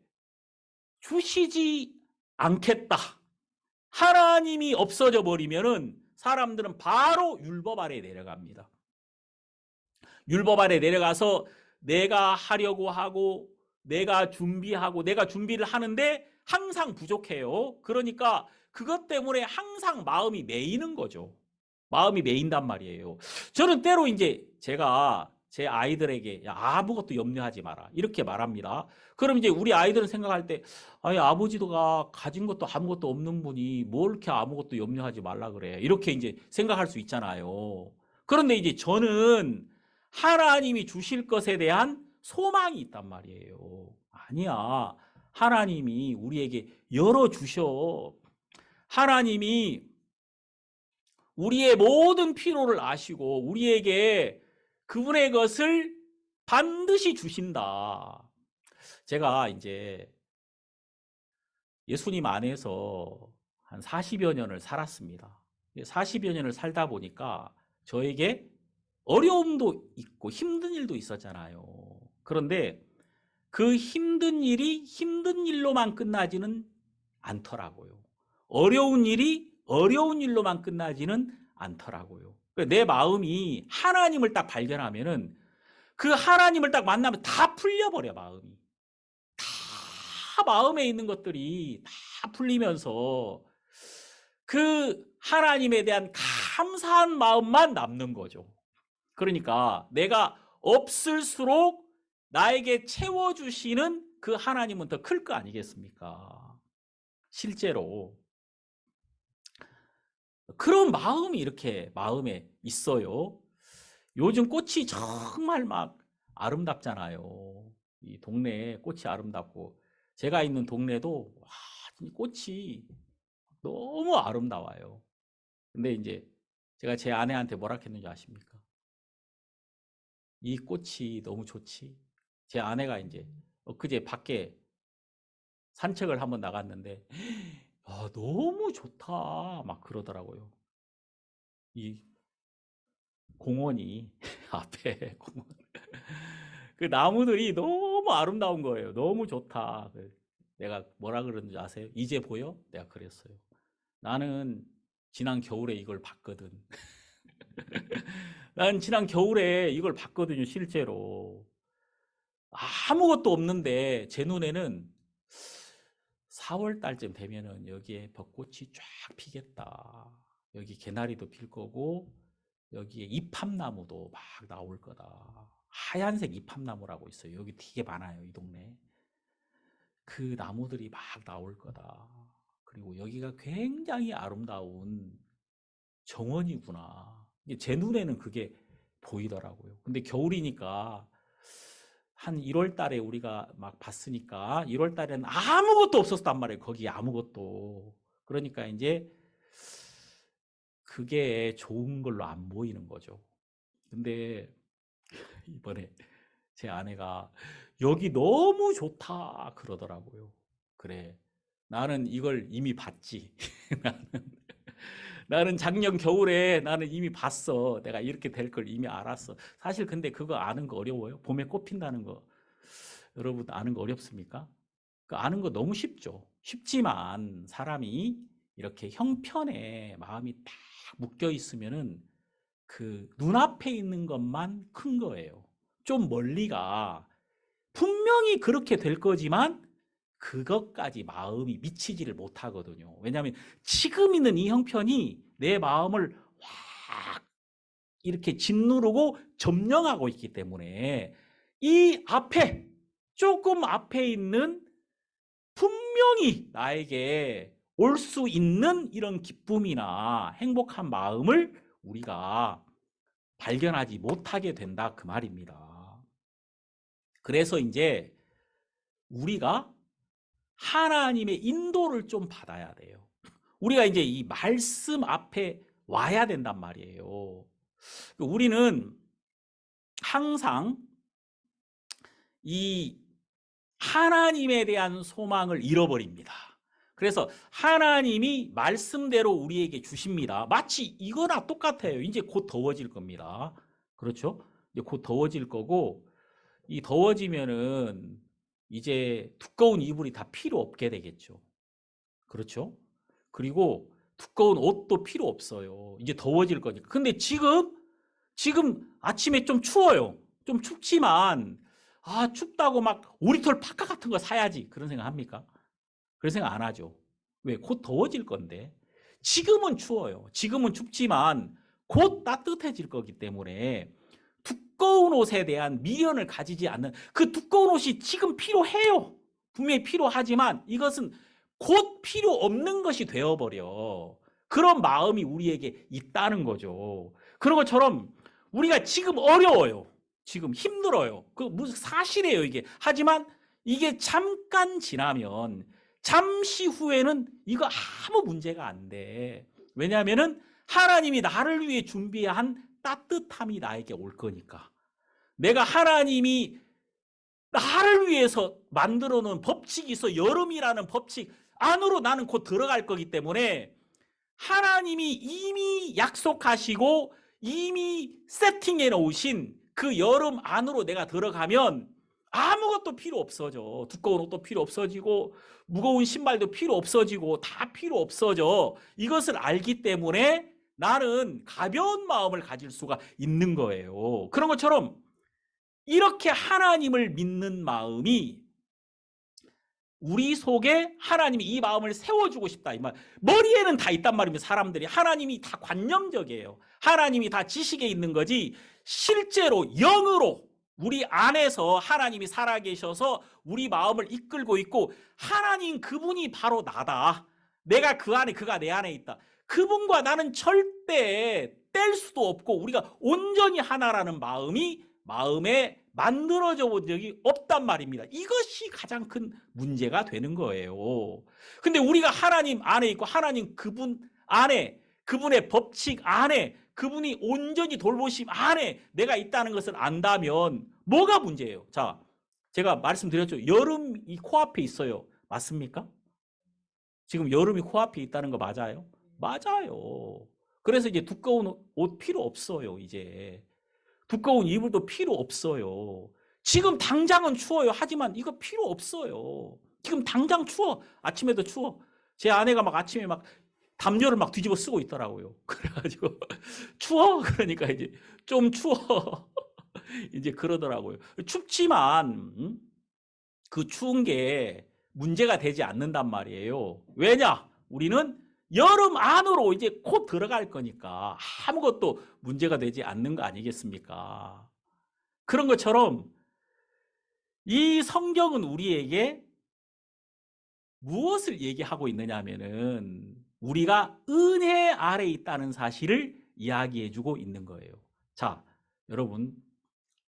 주시지 않겠다. 하나님이 없어져 버리면은 사람들은 바로 율법 아래 내려갑니다. 율법 아래 내려가서 내가 하려고 하고 내가 준비하고 내가 준비를 하는데 항상 부족해요. 그러니까 그것 때문에 항상 마음이 매이는 거죠. 마음이 매인단 말이에요. 저는 때로 이제 제가 제 아이들에게 야, 아무것도 염려하지 마라 이렇게 말합니다. 그럼 이제 우리 아이들은 생각할 때 아니 아버지가 가진 것도 아무것도 없는 분이 뭘 이렇게 아무것도 염려하지 말라 그래 이렇게 이제 생각할 수 있잖아요. 그런데 이제 저는 하나님이 주실 것에 대한 소망이 있단 말이에요. 아니야. 하나님이 우리에게 열어주셔. 하나님이 우리의 모든 필요를 아시고 우리에게 그분의 것을 반드시 주신다. 제가 이제 예수님 안에서 한 40여 년을 살았습니다. 40여 년을 살다 보니까 저에게 어려움도 있고 힘든 일도 있었잖아요. 그런데 그 힘든 일이 힘든 일로만 끝나지는 않더라고요. 어려운 일이 어려운 일로만 끝나지는 않더라고요. 내 마음이 하나님을 딱 발견하면은 그 하나님을 딱 만나면 다 풀려버려, 마음이. 다 마음에 있는 것들이 다 풀리면서 그 하나님에 대한 감사한 마음만 남는 거죠. 그러니까 내가 없을수록 나에게 채워주시는 그 하나님은 더 클 거 아니겠습니까? 실제로 그런 마음이 이렇게 마음에 있어요. 요즘 꽃이 정말 막 아름답잖아요. 이 동네에 꽃이 아름답고 제가 있는 동네도 와, 꽃이 너무 아름다워요. 근데 이제 제가 제 아내한테 뭐라 했는지 아십니까? 이 꽃이 너무 좋지. 제 아내가 이제 엊그제 밖에 산책을 한번 나갔는데 아, 너무 좋다 막 그러더라고요. 이 공원이 앞에 공원 그 나무들이 너무 아름다운 거예요. 너무 좋다. 내가 뭐라 그러는지 아세요? 이제 보여? 내가 그랬어요. 나는 지난 겨울에 이걸 봤거든. 난 지난 겨울에 이걸 봤거든요, 실제로. 아무것도 없는데 제 눈에는 4월 달쯤 되면은 여기에 벚꽃이 쫙 피겠다. 여기 개나리도 필 거고 여기에 이팝나무도 막 나올 거다. 하얀색 이팝나무라고 있어요. 여기 되게 많아요, 이 동네. 그 나무들이 막 나올 거다. 그리고 여기가 굉장히 아름다운 정원이구나. 제 눈에는 그게 보이더라고요. 근데 겨울이니까 한 1월 달에 우리가 막 봤으니까 1월 달에는 아무것도 없었단 말이에요. 거기 아무것도. 그러니까 이제 그게 좋은 걸로 안 보이는 거죠. 근데 이번에 제 아내가 여기 너무 좋다 그러더라고요. 그래. 나는 이걸 이미 봤지. 나는, 나는 작년 겨울에 나는 이미 봤어. 내가 이렇게 될 걸 이미 알았어. 사실 근데 그거 아는 거 어려워요? 봄에 꽃 핀다는 거. 여러분 아는 거 어렵습니까? 아는 거 너무 쉽죠. 쉽지만 사람이 이렇게 형편에 마음이 딱 묶여 있으면은 그 눈앞에 있는 것만 큰 거예요. 좀 멀리가 분명히 그렇게 될 거지만 그것까지 마음이 미치지를 못하거든요. 왜냐하면 지금 있는 이 형편이 내 마음을 확 이렇게 짓누르고 점령하고 있기 때문에 이 앞에 조금 앞에 있는 분명히 나에게 올 수 있는 이런 기쁨이나 행복한 마음을 우리가 발견하지 못하게 된다 그 말입니다. 그래서 이제 우리가 하나님의 인도를 좀 받아야 돼요. 우리가 이제 이 말씀 앞에 와야 된단 말이에요. 우리는 항상 이 하나님에 대한 소망을 잃어버립니다. 그래서 하나님이 말씀대로 우리에게 주십니다. 마치 이거나 똑같아요. 이제 곧 더워질 겁니다. 그렇죠? 이제 곧 더워질 거고, 이 더워지면은 이제 두꺼운 이불이 다 필요 없게 되겠죠. 그렇죠? 그리고 두꺼운 옷도 필요 없어요. 이제 더워질 거니까. 근데 지금 아침에 좀 추워요. 좀 춥지만 춥다고 막 오리털 파카 같은 거 사야지. 그런 생각 합니까? 그런 생각 안 하죠. 왜? 곧 더워질 건데. 지금은 추워요. 지금은 춥지만 곧 따뜻해질 거기 때문에 두꺼운 옷에 대한 미련을 가지지 않는 그 두꺼운 옷이 지금 필요해요. 분명히 필요하지만 이것은 곧 필요 없는 것이 되어버려. 그런 마음이 우리에게 있다는 거죠. 그런 것처럼 우리가 지금 어려워요. 지금 힘들어요. 그 무슨 사실이에요, 이게. 하지만 이게 잠깐 지나면 잠시 후에는 이거 아무 문제가 안 돼. 왜냐하면은 하나님이 나를 위해 준비한 따뜻함이 나에게 올 거니까. 내가 하나님이 나를 위해서 만들어 놓은 법칙이 있어. 여름이라는 법칙 안으로 나는 곧 들어갈 거기 때문에 하나님이 이미 약속하시고 이미 세팅해 놓으신 그 여름 안으로 내가 들어가면 아무것도 필요 없어져. 두꺼운 옷도 필요 없어지고 무거운 신발도 필요 없어지고 다 필요 없어져. 이것을 알기 때문에 나는 가벼운 마음을 가질 수가 있는 거예요. 그런 것처럼 이렇게 하나님을 믿는 마음이 우리 속에 하나님이 이 마음을 세워주고 싶다. 이 말. 머리에는 다 있단 말입니다. 사람들이. 하나님이 다 관념적이에요. 하나님이 다 지식에 있는 거지 실제로 영으로 우리 안에서 하나님이 살아계셔서 우리 마음을 이끌고 있고 하나님 그분이 바로 나다. 내가 그 안에 그가 내 안에 있다. 그분과 나는 절대 뗄 수도 없고 우리가 온전히 하나라는 마음에 만들어져 본 적이 없단 말입니다. 이것이 가장 큰 문제가 되는 거예요. 근데 우리가 하나님 안에 있고 하나님 그분 안에 그분의 법칙 안에 그분이 온전히 돌보심 안에 내가 있다는 것을 안다면 뭐가 문제예요? 자, 제가 말씀드렸죠. 여름이 코앞에 있어요. 맞습니까? 지금 여름이 코앞에 있다는 거 맞아요? 맞아요. 그래서 이제 두꺼운 옷 필요 없어요, 이제. 두꺼운 이불도 필요 없어요. 지금 당장은 추워요. 하지만 이거 필요 없어요. 지금 당장 추워. 아침에도 추워. 제 아내가 막 아침에 막 담요를 막 뒤집어 쓰고 있더라고요. 그래가지고 추워? 그러니까 이제 좀 추워. 이제 그러더라고요. 춥지만 그 추운 게 문제가 되지 않는단 말이에요. 왜냐? 우리는 여름 안으로 이제 곧 들어갈 거니까 아무것도 문제가 되지 않는 거 아니겠습니까? 그런 것처럼 이 성경은 우리에게 무엇을 얘기하고 있느냐 하면은 우리가 은혜 아래 있다는 사실을 이야기해 주고 있는 거예요. 자, 여러분.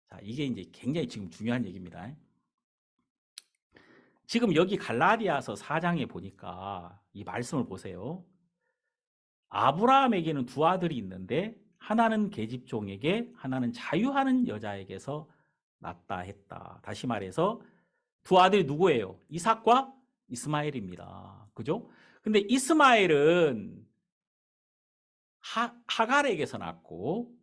자, 이게 이제 굉장히 지금 중요한 얘기입니다. 지금 여기 갈라디아서 4장에 보니까 이 말씀을 보세요. 아브라함에게는 두 아들이 있는데 하나는 계집종에게 하나는 자유하는 여자에게서 낳았다 했다. 다시 말해서 두 아들이 누구예요? 이삭과 이스마엘입니다. 그죠? 근데 이스마엘은 하갈에게서 낳고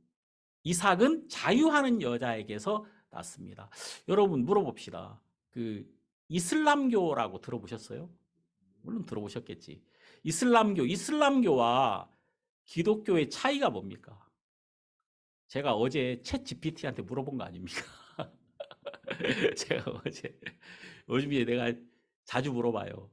이삭은 자유하는 여자에게서 낳습니다. 여러분 물어봅시다. 그 이슬람교라고 들어보셨어요? 물론 들어보셨겠지. 이슬람교와 기독교의 차이가 뭡니까? 제가 어제 챗 GPT한테 물어본 거 아닙니까? 제가 어제 요즘에 내가 자주 물어봐요.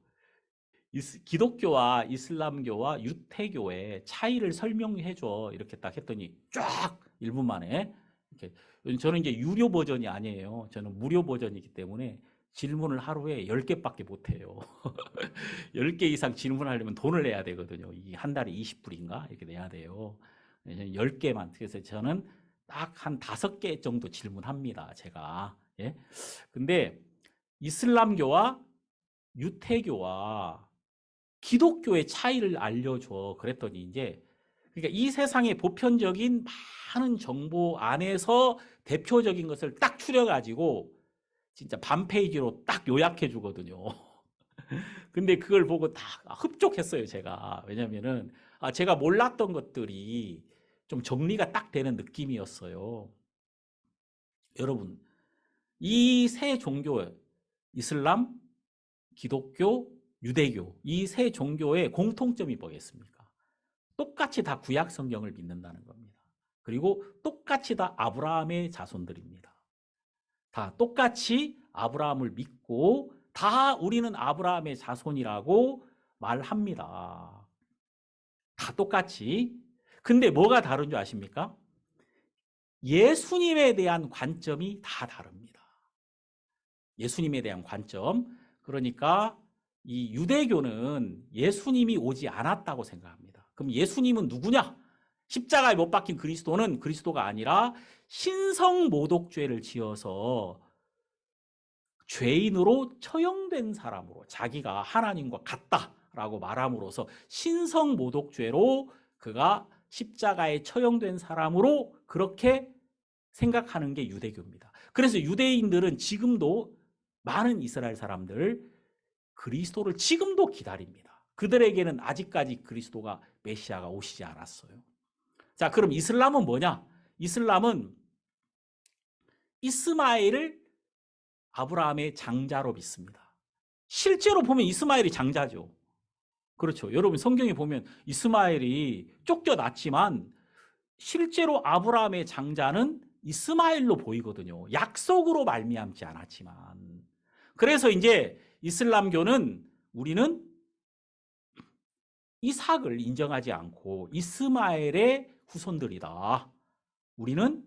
기독교와 이슬람교와 유태교의 차이를 설명해 줘. 이렇게 딱 했더니 쫙 1분 만에 이렇게. 저는 이제 유료 버전이 아니에요. 저는 무료 버전이기 때문에 질문을 하루에 10개밖에 못 해요. 10개 이상 질문하려면 돈을 내야 되거든요. 이 한 달에 20불인가 이렇게 내야 돼요. 10개만. 그래서 저는 딱 한 5개 정도 질문합니다. 제가. 예. 근데 이슬람교와 유태교와 기독교의 차이를 알려줘. 그랬더니 이제 그러니까 이 세상의 보편적인 많은 정보 안에서 대표적인 것을 딱 추려가지고 진짜 반 페이지로 딱 요약해 주거든요. 근데 그걸 보고 다 흡족했어요, 제가. 왜냐면은 제가 몰랐던 것들이 좀 정리가 딱 되는 느낌이었어요. 여러분, 이 세 종교, 이슬람, 기독교, 유대교, 이 세 종교의 공통점이 뭐겠습니까? 똑같이 다 구약 성경을 믿는다는 겁니다. 그리고 똑같이 다 아브라함의 자손들입니다. 다 똑같이 아브라함을 믿고 다 우리는 아브라함의 자손이라고 말합니다. 다 똑같이. 근데 뭐가 다른 줄 아십니까? 예수님에 대한 관점이 다 다릅니다. 예수님에 대한 관점. 그러니까 이 유대교는 예수님이 오지 않았다고 생각합니다. 그럼 예수님은 누구냐? 십자가에 못 박힌 그리스도는 그리스도가 아니라 신성모독죄를 지어서 죄인으로 처형된 사람으로 자기가 하나님과 같다라고 말함으로써 신성모독죄로 그가 십자가에 처형된 사람으로 그렇게 생각하는 게 유대교입니다. 그래서 유대인들은 지금도 많은 이스라엘 사람들 그리스도를 지금도 기다립니다. 그들에게는 아직까지 그리스도가 메시아가 오시지 않았어요. 자, 그럼 이슬람은 뭐냐? 이슬람은 이스마엘을 아브라함의 장자로 믿습니다. 실제로 보면 이스마엘이 장자죠. 그렇죠. 여러분 성경에 보면 이스마엘이 쫓겨났지만 실제로 아브라함의 장자는 이스마엘로 보이거든요. 약속으로 말미암지 않았지만. 그래서 이제 이슬람교는 우리는 이삭을 인정하지 않고 이스마엘의 후손들이다. 우리는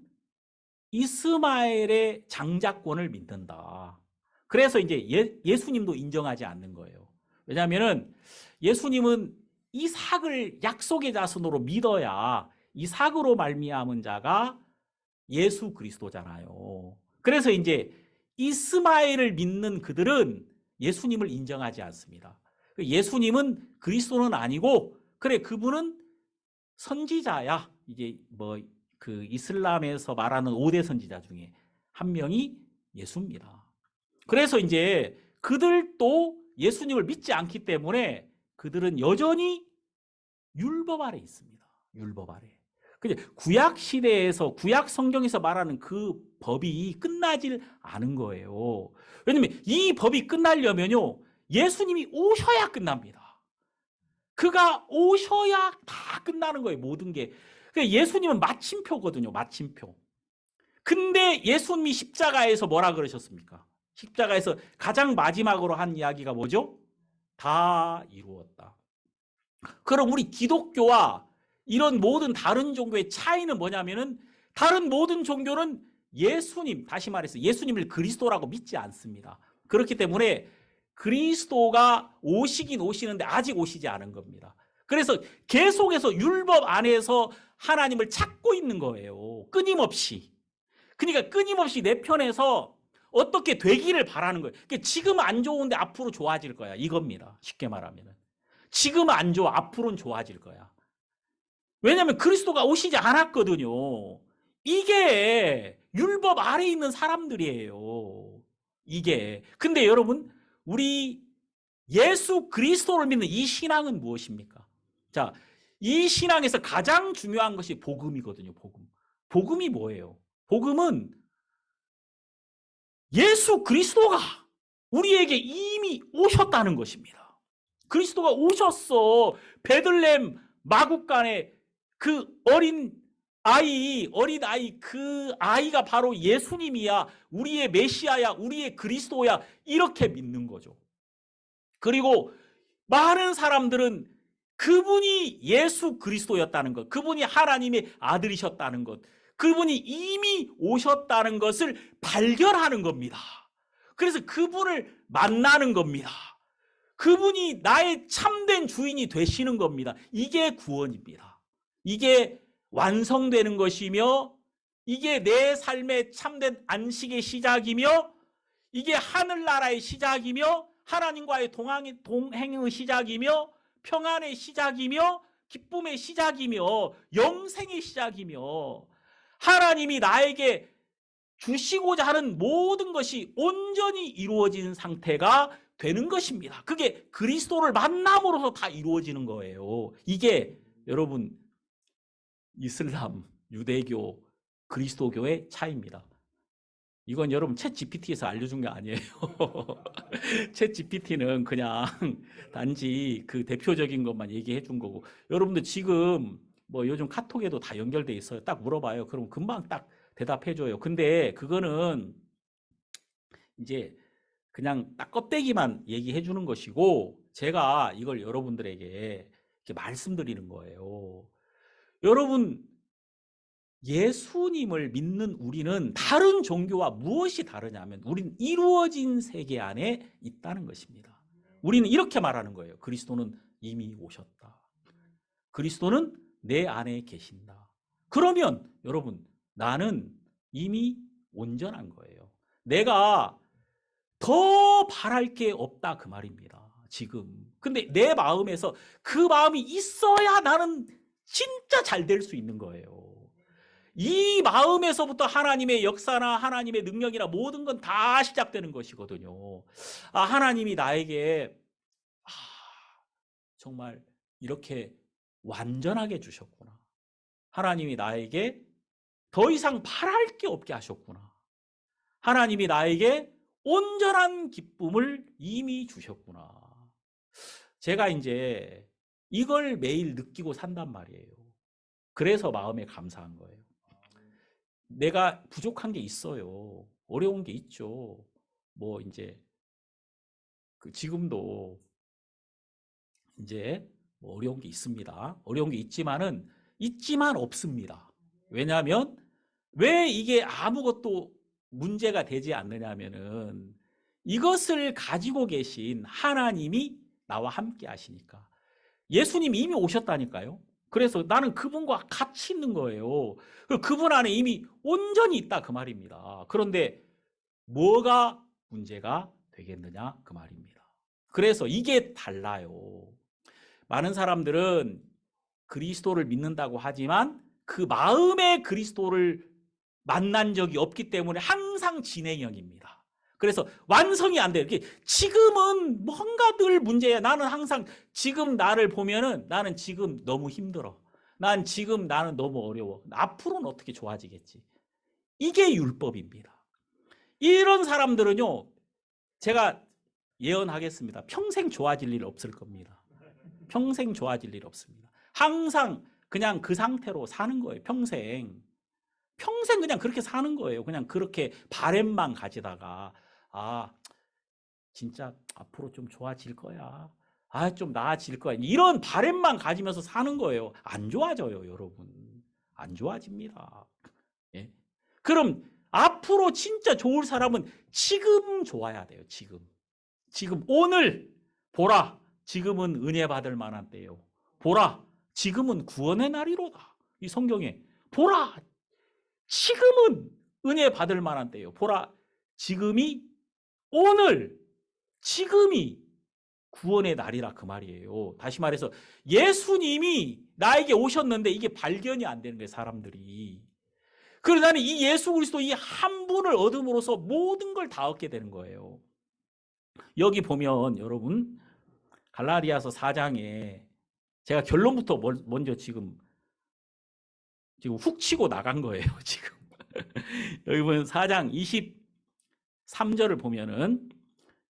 이스마엘의 장자권을 믿는다. 그래서 이제 예수님도 인정하지 않는 거예요. 왜냐하면 예수님은 이삭을 약속의 자손으로 믿어야 이삭으로 말미암은 자가 예수 그리스도잖아요. 그래서 이제 이스마엘을 믿는 그들은 예수님을 인정하지 않습니다. 예수님은 그리스도는 아니고 그래 그분은 선지자야. 이게 뭐 그 이슬람에서 말하는 5대 선지자 중에 한 명이 예수입니다. 그래서 이제 그들도 예수님을 믿지 않기 때문에 그들은 여전히 율법 아래 있습니다. 율법 아래. 근데 구약 시대에서 구약 성경에서 말하는 그 법이 끝나질 않은 거예요. 왜냐면 이 법이 끝나려면요. 예수님이 오셔야 끝납니다. 그가 오셔야 다 끝나는 거예요. 모든 게. 예수님은 마침표거든요. 마침표. 근데 예수님이 십자가에서 뭐라 그러셨습니까? 십자가에서 가장 마지막으로 한 이야기가 뭐죠? 다 이루었다. 그럼 우리 기독교와 이런 모든 다른 종교의 차이는 뭐냐면은 다른 모든 종교는 예수님, 다시 말해서 예수님을 그리스도라고 믿지 않습니다. 그렇기 때문에 그리스도가 오시긴 오시는데 아직 오시지 않은 겁니다. 그래서 계속해서 율법 안에서 하나님을 찾고 있는 거예요. 끊임없이. 그러니까 끊임없이 내 편에서 어떻게 되기를 바라는 거예요. 그러니까 지금 안 좋은데 앞으로 좋아질 거야. 이겁니다. 쉽게 말하면. 지금 안 좋아. 앞으로는 좋아질 거야. 왜냐하면 그리스도가 오시지 않았거든요. 이게 율법 아래에 있는 사람들이에요. 이게. 근데 여러분, 우리 예수 그리스도를 믿는 이 신앙은 무엇입니까? 자, 이 신앙에서 가장 중요한 것이 복음이거든요. 복음. 복음이 뭐예요? 복음은 예수 그리스도가 우리에게 이미 오셨다는 것입니다. 그리스도가 오셨어. 베들레헴 마구간에 그 어린 아이, 그 아이가 바로 예수님이야. 우리의 메시아야. 우리의 그리스도야. 이렇게 믿는 거죠. 그리고 많은 사람들은 그분이 예수 그리스도였다는 것, 그분이 하나님의 아들이셨다는 것, 그분이 이미 오셨다는 것을 발견하는 겁니다. 그래서 그분을 만나는 겁니다. 그분이 나의 참된 주인이 되시는 겁니다. 이게 구원입니다. 이게 완성되는 것이며, 이게 내 삶의 참된 안식의 시작이며, 이게 하늘나라의 시작이며, 하나님과의 동행의 시작이며, 평안의 시작이며, 기쁨의 시작이며, 영생의 시작이며, 하나님이 나에게 주시고자 하는 모든 것이 온전히 이루어진 상태가 되는 것입니다. 그게 그리스도를 만남으로서 다 이루어지는 거예요. 이게 여러분 이슬람, 유대교, 그리스도교의 차이입니다. 이건 여러분 챗 GPT에서 알려준 게 아니에요. 챗 GPT는 그냥 단지 그 대표적인 것만 얘기해 준 거고, 여러분들 지금 뭐 요즘 카톡에도 다 연결돼 있어요. 딱 물어봐요. 그럼 금방 딱 대답해 줘요. 근데 그거는 이제 그냥 딱 껍데기만 얘기해 주는 것이고, 제가 이걸 여러분들에게 이렇게 말씀드리는 거예요. 여러분, 예수님을 믿는 우리는 다른 종교와 무엇이 다르냐면, 우리는 이루어진 세계 안에 있다는 것입니다. 우리는 이렇게 말하는 거예요. 그리스도는 이미 오셨다. 그리스도는 내 안에 계신다. 그러면 여러분, 나는 이미 온전한 거예요. 내가 더 바랄 게 없다 그 말입니다. 지금. 근데 내 마음에서 그 마음이 있어야 나는 진짜 잘 될 수 있는 거예요. 이 마음에서부터 하나님의 역사나 하나님의 능력이나 모든 건 다 시작되는 것이거든요. 하나님이 나에게 정말 이렇게 완전하게 주셨구나. 하나님이 나에게 더 이상 바랄 게 없게 하셨구나. 하나님이 나에게 온전한 기쁨을 이미 주셨구나. 제가 이제 이걸 매일 느끼고 산단 말이에요. 그래서 마음에 감사한 거예요. 내가 부족한 게 있어요. 어려운 게 있죠. 뭐 이제 지금도 이제 뭐 어려운 게 있습니다. 어려운 게 있지만 없습니다. 왜냐하면 왜 이게 아무것도 문제가 되지 않느냐면은 이것을 가지고 계신 하나님이 나와 함께 하시니까. 예수님이 이미 오셨다니까요. 그래서 나는 그분과 같이 있는 거예요. 그분 안에 이미 온전히 있다 그 말입니다. 그런데 뭐가 문제가 되겠느냐 그 말입니다. 그래서 이게 달라요. 많은 사람들은 그리스도를 믿는다고 하지만 그 마음에 그리스도를 만난 적이 없기 때문에 항상 진행형입니다. 그래서 완성이 안 돼요. 지금은 뭔가 늘 문제야. 나는 항상 지금 나를 보면은 나는 지금 너무 힘들어. 나는 너무 어려워. 앞으로는 어떻게 좋아지겠지. 이게 율법입니다. 이런 사람들은요, 제가 예언하겠습니다. 평생 좋아질 일 없을 겁니다. 평생 좋아질 일 없습니다. 항상 그냥 그 상태로 사는 거예요. 평생 그냥 그렇게 사는 거예요. 그냥 그렇게 바램만 가지다가 진짜 앞으로 좀 좋아질 거야. 좀 나아질 거야. 이런 바램만 가지면서 사는 거예요. 안 좋아져요, 여러분. 안 좋아집니다. 예? 그럼 앞으로 진짜 좋을 사람은 지금 좋아야 돼요. 지금 오늘 보라. 지금은 은혜 받을 만한 때요. 보라. 지금은 구원의 날이로다. 이 성경에 보라. 지금은 은혜 받을 만한 때요. 보라. 지금이 구원의 날이라 그 말이에요. 다시 말해서 예수님이 나에게 오셨는데 이게 발견이 안 되는 거예요, 사람들이. 그래서 나는 이 예수 그리스도 이 한 분을 얻음으로써 모든 걸 다 얻게 되는 거예요. 여기 보면 여러분 갈라디아서 4장에 제가 결론부터 먼저 지금 훅 치고 나간 거예요, 지금. 여기 보면 4장 23절을 보면은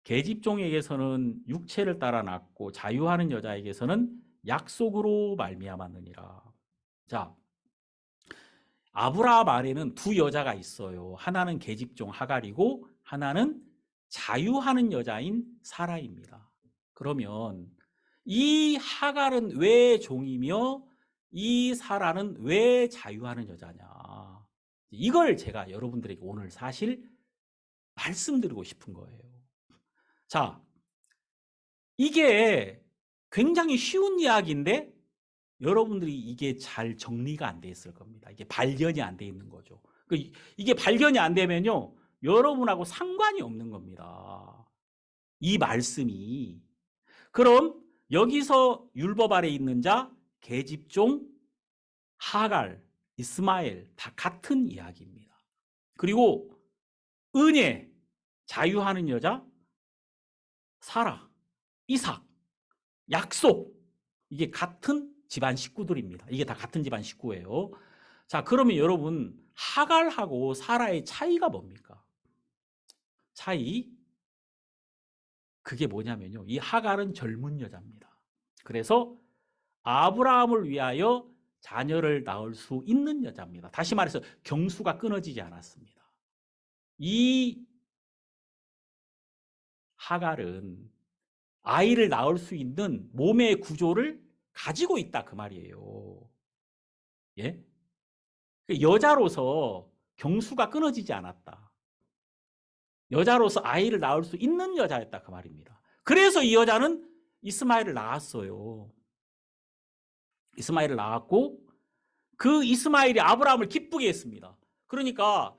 계집종에게서는 육체를 따라 낳고 자유하는 여자에게서는 약속으로 말미암았느니라. 자, 아브라함 아래는 두 여자가 있어요. 하나는 계집종 하갈이고 하나는 자유하는 여자인 사라입니다. 그러면 이 하갈은 왜 종이며 이 사라는 왜 자유하는 여자냐? 이걸 제가 여러분들에게 오늘 사실 말씀드리고 싶은 거예요. 자, 이게 굉장히 쉬운 이야기인데 여러분들이 이게 잘 정리가 안 돼 있을 겁니다. 이게 발견이 안 돼 있는 거죠. 이게 발견이 안 되면요, 여러분하고 상관이 없는 겁니다. 이 말씀이. 그럼 여기서 율법 아래 있는 자, 계집종, 하갈, 이스마엘 다 같은 이야기입니다. 그리고 은혜, 자유하는 여자, 사라, 이삭, 약속, 이게 같은 집안 식구들입니다. 이게 다 같은 집안 식구예요. 자, 그러면 여러분, 하갈하고 사라의 차이가 뭡니까? 차이, 그게 뭐냐면요, 이 하갈은 젊은 여자입니다. 그래서 아브라함을 위하여 자녀를 낳을 수 있는 여자입니다. 다시 말해서 경수가 끊어지지 않았습니다. 이 하갈은 아이를 낳을 수 있는 몸의 구조를 가지고 있다 그 말이에요. 예? 여자로서 경수가 끊어지지 않았다. 여자로서 아이를 낳을 수 있는 여자였다 그 말입니다. 그래서 이 여자는 이스마엘을 낳았어요. 이스마엘을 낳았고 그 이스마엘이 아브라함을 기쁘게 했습니다. 그러니까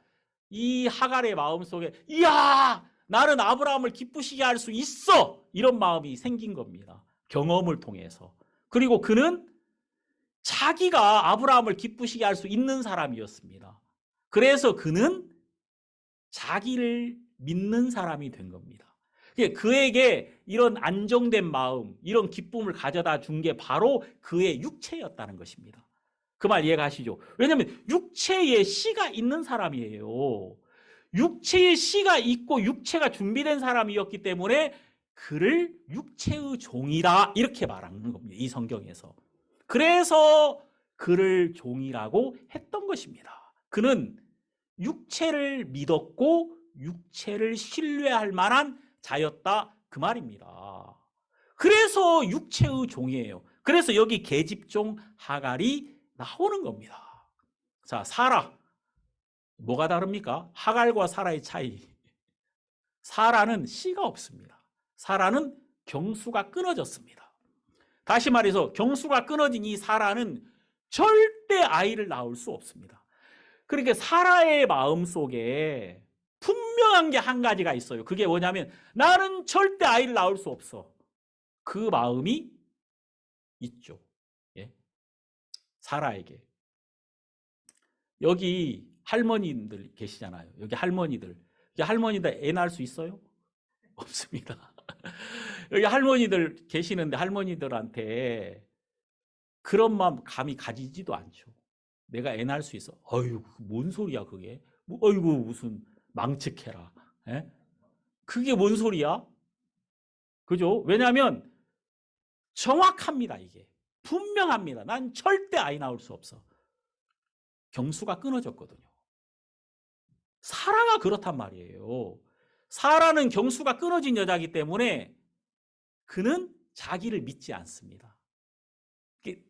이 하갈의 마음속에 이야, 나는 아브라함을 기쁘시게 할 수 있어, 이런 마음이 생긴 겁니다. 경험을 통해서. 그리고 그는 자기가 아브라함을 기쁘시게 할 수 있는 사람이었습니다. 그래서 그는 자기를 믿는 사람이 된 겁니다. 그에게 이런 안정된 마음, 이런 기쁨을 가져다 준 게 바로 그의 육체였다는 것입니다. 그 말 이해가시죠? 왜냐하면 육체에 씨가 있는 사람이에요. 육체에 씨가 있고 육체가 준비된 사람이었기 때문에 그를 육체의 종이다, 이렇게 말하는 겁니다. 이 성경에서. 그래서 그를 종이라고 했던 것입니다. 그는 육체를 믿었고 육체를 신뢰할 만한 자였다 그 말입니다. 그래서 육체의 종이에요. 그래서 여기 계집종 하갈이 나오는 겁니다. 자, 사라. 뭐가 다릅니까? 하갈과 사라의 차이. 사라는 씨가 없습니다. 사라는 경수가 끊어졌습니다. 다시 말해서 경수가 끊어진 이 사라는 절대 아이를 낳을 수 없습니다. 그러니까 사라의 마음속에 분명한 게 한 가지가 있어요. 그게 뭐냐면 나는 절대 아이를 낳을 수 없어. 그 마음이 있죠. 예? 사라에게. 여기 할머니들 계시잖아요. 여기 할머니들 애 낳을 수 있어요? 없습니다. 여기 할머니들 계시는데 할머니들한테 그런 마음 감히 가지지도 않죠. 내가 애 낳을 수 있어. 어휴, 뭔 소리야 그게. 어이구, 무슨 망측해라. 예? 그게 뭔 소리야? 그죠? 왜냐하면 정확합니다. 이게 분명합니다. 난 절대 아이 낳을 수 없어. 경수가 끊어졌거든요. 사라가 그렇단 말이에요. 사라는 경수가 끊어진 여자이기 때문에 그는 자기를 믿지 않습니다.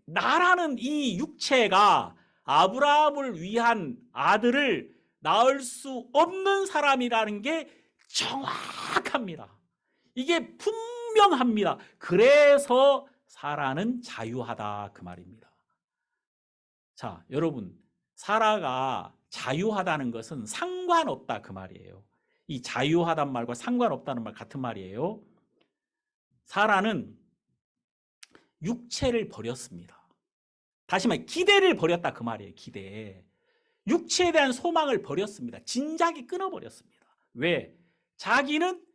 나라는 이 육체가 아브라함을 위한 아들을 낳을 수 없는 사람이라는 게 정확합니다. 이게 분명합니다. 그래서 사라는 자유하다 그 말입니다. 자, 여러분, 사라가 자유하다는 것은 상관없다 그 말이에요. 이 자유하단 말과 상관없다는 말 같은 말이에요. 사라는 육체를 버렸습니다. 다시 말해 기대를 버렸다 그 말이에요. 기대. 육체에 대한 소망을 버렸습니다. 진작에 끊어버렸습니다. 왜? 자기는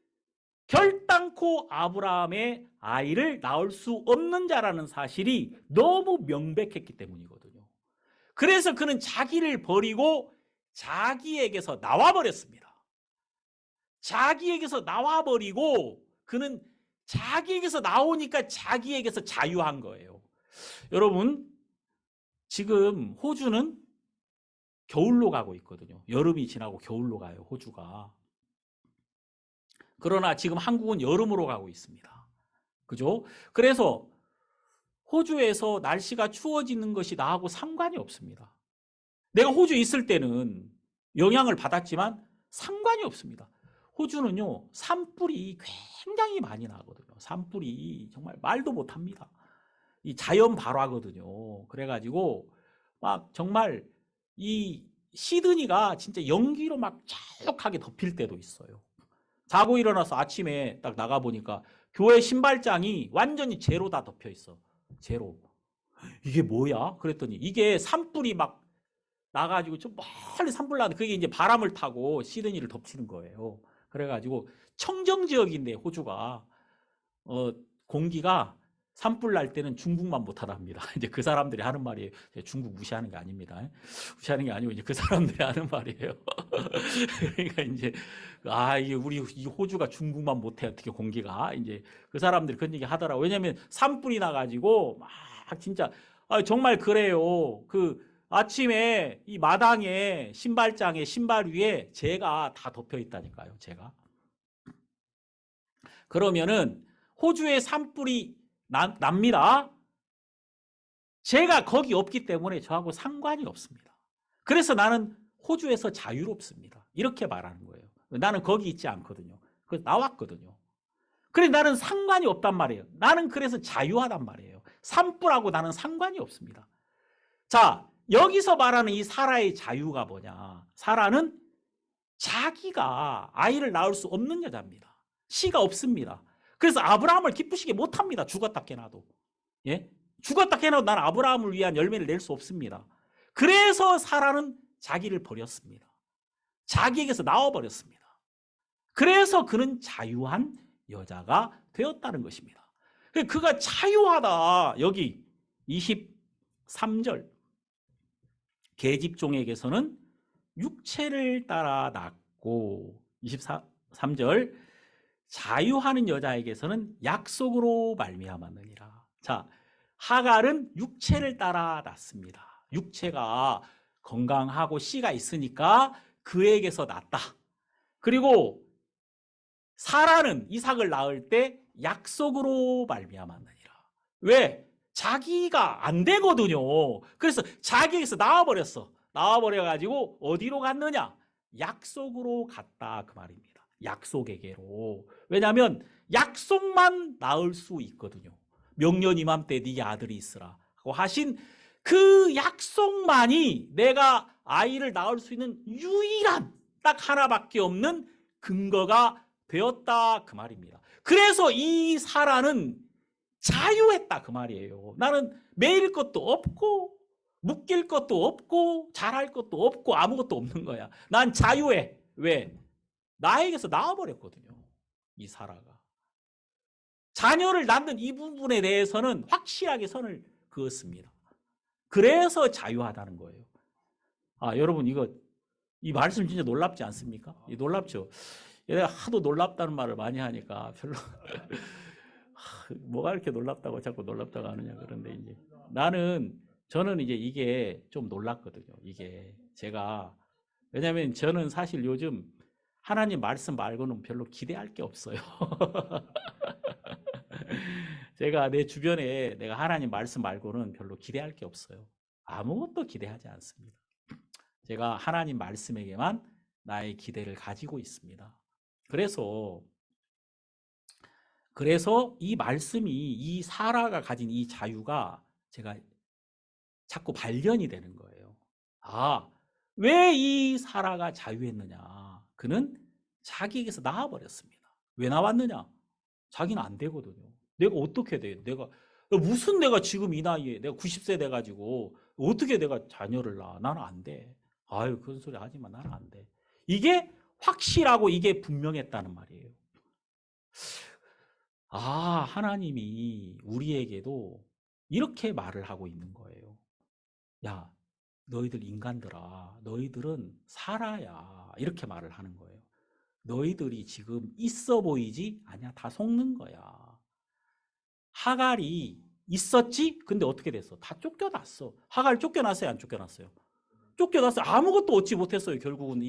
결단코 아브라함의 아이를 낳을 수 없는 자라는 사실이 너무 명백했기 때문이거든요. 그래서 그는 자기를 버리고 자기에게서 나와버렸습니다. 자기에게서 나와버리고 그는 자기에게서 나오니까 자기에게서 자유한 거예요. 여러분, 지금 호주는 겨울로 가고 있거든요. 여름이 지나고 겨울로 가요, 호주가. 그러나 지금 한국은 여름으로 가고 있습니다. 그죠? 그래서 호주에서 날씨가 추워지는 것이 나하고 상관이 없습니다. 내가 호주에 있을 때는 영향을 받았지만 상관이 없습니다. 호주는요, 산불이 굉장히 많이 나거든요. 산불이 정말 말도 못합니다. 이 자연 발화거든요. 그래가지고 막 정말 이 시드니가 진짜 연기로 막 자욱하게 덮일 때도 있어요. 자고 일어나서 아침에 딱 나가보니까 교회 신발장이 완전히 제로 다 덮여 있어. 제로. 이게 뭐야? 그랬더니 이게 산불이 막 나가지고 좀 멀리 산불 나는데 그게 이제 바람을 타고 시드니를 덮치는 거예요. 그래가지고 청정 지역인데 호주가 공기가 산불 날 때는 중국만 못하답니다. 이제 그 사람들이 하는 말이에요. 중국 무시하는 게 아닙니다. 무시하는 게 아니고 이제 그 사람들이 하는 말이에요. 그러니까 이제 이게 우리 이 호주가 중국만 못해 어떻게 공기가 이제 그 사람들이 그런 얘기 하더라고. 왜냐하면 산불이 나가지고 막 진짜 정말 그래요. 그 아침에 이 마당에 신발장에 신발 위에 재가 다 덮여 있다니까요. 재가. 그러면은 호주에 산불이 납니다. 제가 거기 없기 때문에 저하고 상관이 없습니다. 그래서 나는 호주에서 자유롭습니다. 이렇게 말하는 거예요. 나는 거기 있지 않거든요. 그래서 나왔거든요. 그래 나는 상관이 없단 말이에요. 나는 그래서 자유하단 말이에요. 산불하고 나는 상관이 없습니다. 자, 여기서 말하는 이 사라의 자유가 뭐냐? 사라는 자기가 아이를 낳을 수 없는 여자입니다. 씨가 없습니다. 그래서 아브라함을 기쁘시게 못합니다. 죽었다 깨나도. 예? 죽었다 깨나도 난 아브라함을 위한 열매를 낼 수 없습니다. 그래서 사라는 자기를 버렸습니다. 자기에게서 나와버렸습니다. 그래서 그는 자유한 여자가 되었다는 것입니다. 그가 자유하다. 여기 23절 계집종에게서는 육체를 따라 낳고 23절 자유하는 여자에게서는 약속으로 말미암았느니라. 자, 하갈은 육체를 따라 낳습니다. 육체가 건강하고 씨가 있으니까 그에게서 낳았다. 그리고 사라는 이삭을 낳을 때 약속으로 말미암았느니라. 왜? 자기가 안 되거든요. 그래서 자기에게서 나와버렸어. 나와버려가지고 어디로 갔느냐? 약속으로 갔다 그 말입니다. 약속에게로. 왜냐하면 약속만 낳을 수 있거든요. 명년 이맘때 네 아들이 있으라 하고 하신 그 약속만이 내가 아이를 낳을 수 있는 유일한 딱 하나밖에 없는 근거가 되었다 그 말입니다. 그래서 이 사라는 자유했다 그 말이에요. 나는 매일 것도 없고 묶일 것도 없고 잘할 것도 없고 아무것도 없는 거야. 난 자유해. 왜? 나에게서 나와버렸거든요. 이 사라가. 자녀를 낳는 이 부분에 대해서는 확실하게 선을 그었습니다. 그래서 자유하다는 거예요. 여러분 이 말씀 진짜 놀랍지 않습니까? 놀랍죠? 내가 하도 놀랍다는 말을 많이 하니까 별로 뭐가 이렇게 놀랍다고 자꾸 놀랍다고 하느냐 그런데 이제 저는 이제 이게 좀 놀랐거든요. 이게 제가 왜냐하면 저는 사실 요즘 하나님 말씀 말고는 별로 기대할 게 없어요. 제가 내 주변에 내가 하나님 말씀 말고는 별로 기대할 게 없어요. 아무것도 기대하지 않습니다. 제가 하나님 말씀에게만 나의 기대를 가지고 있습니다. 그래서 이 말씀이 이 사라가 가진 이 자유가 제가 자꾸 발견이 되는 거예요. 왜 이 사라가 자유했느냐? 그는 자기에게서 나와버렸습니다. 왜 나왔느냐? 자기는 안 되거든요. 내가 어떻게 돼? 내가 지금 이 나이에 내가 90세 돼가지고 어떻게 내가 자녀를 낳아? 나는 안 돼. 그런 소리 하지 마. 나는 안 돼. 이게 확실하고 이게 분명했다는 말이에요. 하나님이 우리에게도 이렇게 말을 하고 있는 거예요. 야, 너희들 인간들아, 너희들은 사라야. 이렇게 말을 하는 거예요. 너희들이 지금 있어 보이지? 아니야, 다 속는 거야. 하갈이 있었지? 근데 어떻게 됐어? 다 쫓겨났어. 하갈 쫓겨났어요? 안 쫓겨났어요? 쫓겨났어요. 아무것도 얻지 못했어요. 결국은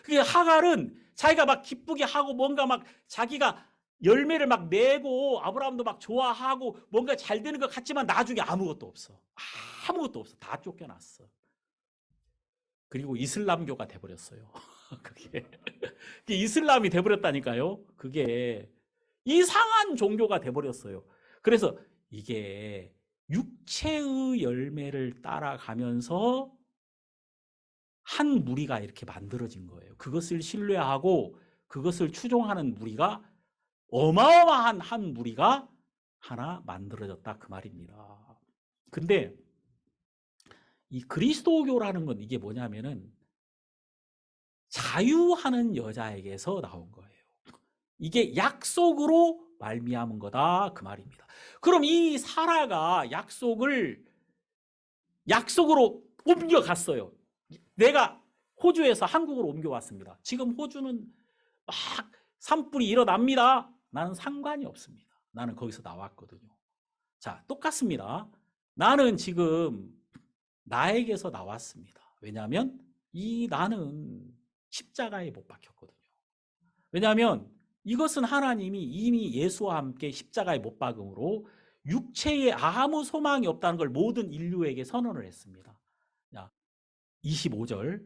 그게 하갈은 자기가 막 기쁘게 하고 뭔가 막 자기가 열매를 막 내고 아브라함도 막 좋아하고 뭔가 잘 되는 것 같지만 나중에 아무것도 없어. 아무것도 없어. 다 쫓겨났어. 그리고 이슬람교가 돼버렸어요. 그게 이슬람이 돼버렸다니까요. 그게 이상한 종교가 돼버렸어요. 그래서 이게 육체의 열매를 따라가면서 한 무리가 이렇게 만들어진 거예요. 그것을 신뢰하고 그것을 추종하는 무리가 어마어마한 한 무리가 하나 만들어졌다 그 말입니다. 근데 이 그리스도교라는 건 이게 뭐냐면은 자유하는 여자에게서 나온 거예요. 이게 약속으로 말미암은 거다 그 말입니다. 그럼 이 사라가 약속으로 옮겨갔어요. 내가 호주에서 한국으로 옮겨왔습니다. 지금 호주는 막 산불이 일어납니다. 나는 상관이 없습니다. 나는 거기서 나왔거든요. 자, 똑같습니다. 나는 지금 나에게서 나왔습니다. 왜냐하면 나는 십자가에 못 박혔거든요. 왜냐하면 이것은 하나님이 이미 예수와 함께 십자가에 못 박음으로 육체에 아무 소망이 없다는 걸 모든 인류에게 선언을 했습니다. 25절.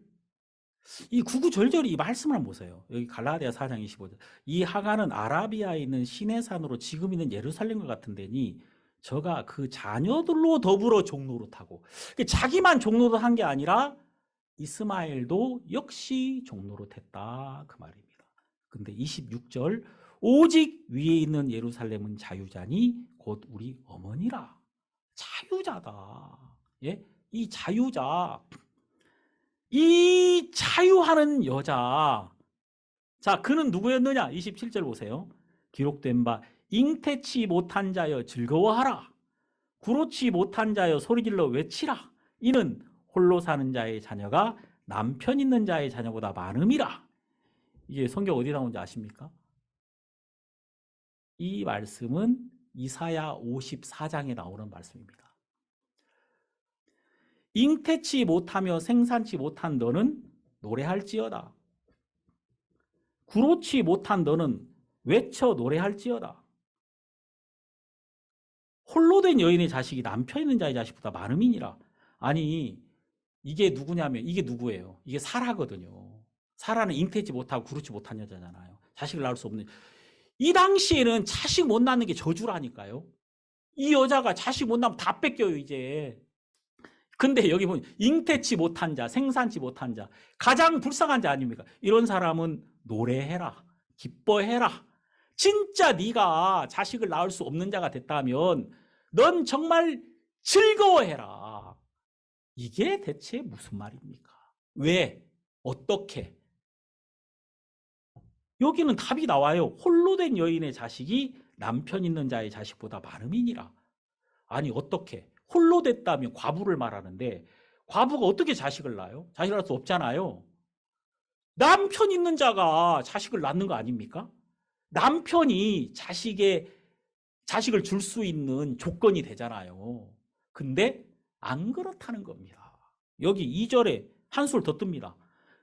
이 구구절절히 이 말씀을 한번 보세요. 여기 갈라디아 4장 25절. 이 하갈은 아라비아에 있는 시내산으로 지금 있는 예루살렘과 같은 데니 저가 그 자녀들로 더불어 종노릇하고, 자기만 종노릇한 게 아니라 이스마엘도 역시 종노릇했다 그 말입니다. 근데 26절, 오직 위에 있는 예루살렘은 자유자니 곧 우리 어머니라. 자유자다. 예? 이 자유자, 이 자유하는 여자. 자, 그는 누구였느냐? 27절 보세요. 기록된 바 잉태치 못한 자여 즐거워하라. 구로치 못한 자여 소리질러 외치라. 이는 홀로 사는 자의 자녀가 남편 있는 자의 자녀보다 많음이라. 이게 성경 어디 나오는지 아십니까? 이 말씀은 이사야 54장에 나오는 말씀입니다. 잉태치 못하며 생산치 못한 너는 노래할지어다. 구로치 못한 너는 외쳐 노래할지어다. 홀로 된 여인의 자식이 남편 있는 자의 자식보다 많음이니라. 아니, 이게 누구냐면 이게 누구예요? 이게 사라거든요. 사라는 잉태치 못하고 구로치 못한 여자잖아요. 자식을 낳을 수 없는. 이 당시에는 자식 못 낳는 게 저주라니까요. 이 여자가 자식 못 낳으면 다 뺏겨요 이제. 근데 여기 보면 잉태치 못한 자, 생산치 못한 자, 가장 불쌍한 자 아닙니까? 이런 사람은 노래해라, 기뻐해라. 진짜 네가 자식을 낳을 수 없는 자가 됐다면 넌 정말 즐거워해라. 이게 대체 무슨 말입니까? 왜? 어떻게? 여기는 답이 나와요. 홀로 된 여인의 자식이 남편 있는 자의 자식보다 많음이니라. 아니 어떻게? 홀로 됐다면 과부를 말하는데 과부가 어떻게 자식을 낳아요? 자식을 낳을 수 없잖아요. 남편 있는 자가 자식을 낳는 거 아닙니까? 남편이 자식을 줄 수 있는 조건이 되잖아요. 근데 안 그렇다는 겁니다. 여기 2절에 한술 더 뜹니다.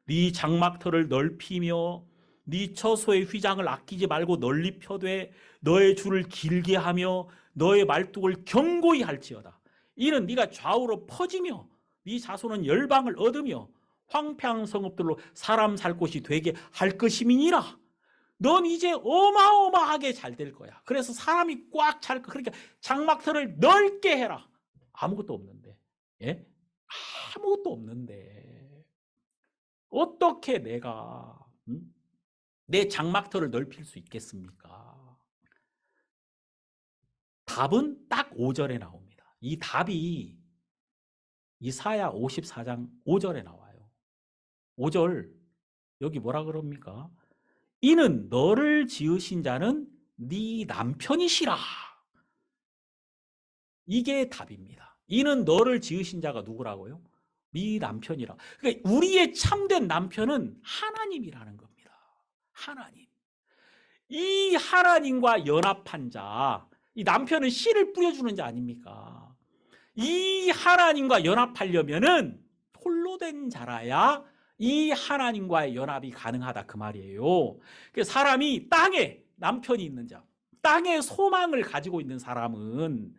네 장막터를 넓히며 네 처소의 휘장을 아끼지 말고 널리 펴되 너의 줄을 길게 하며 너의 말뚝을 견고히 할지어다. 이는 네가 좌우로 퍼지며 네 자손은 열방을 얻으며 황폐한 성읍들로 사람 살 곳이 되게 할 것임이니라. 넌 이제 어마어마하게 잘 될 거야. 그래서 사람이 꽉 찰 거야. 그러니까 장막터를 넓게 해라. 아무것도 없는데. 예? 아무것도 없는데. 어떻게 내가 내 장막터를 넓힐 수 있겠습니까? 답은 딱 5절에 나옵니다. 이 답이 이사야 54장 5절에 나와요. 5절 여기 뭐라 그럽니까? 이는 너를 지으신 자는 네 남편이시라. 이게 답입니다. 이는 너를 지으신 자가 누구라고요? 네 남편이라. 그러니까 우리의 참된 남편은 하나님이라는 겁니다. 하나님. 이 하나님과 연합한 자, 이 남편은 씨를 뿌려주는 자 아닙니까? 이 하나님과 연합하려면은 홀로 된 자라야 이 하나님과의 연합이 가능하다 그 말이에요. 그래서 사람이 땅에 남편이 있는 자, 땅에 소망을 가지고 있는 사람은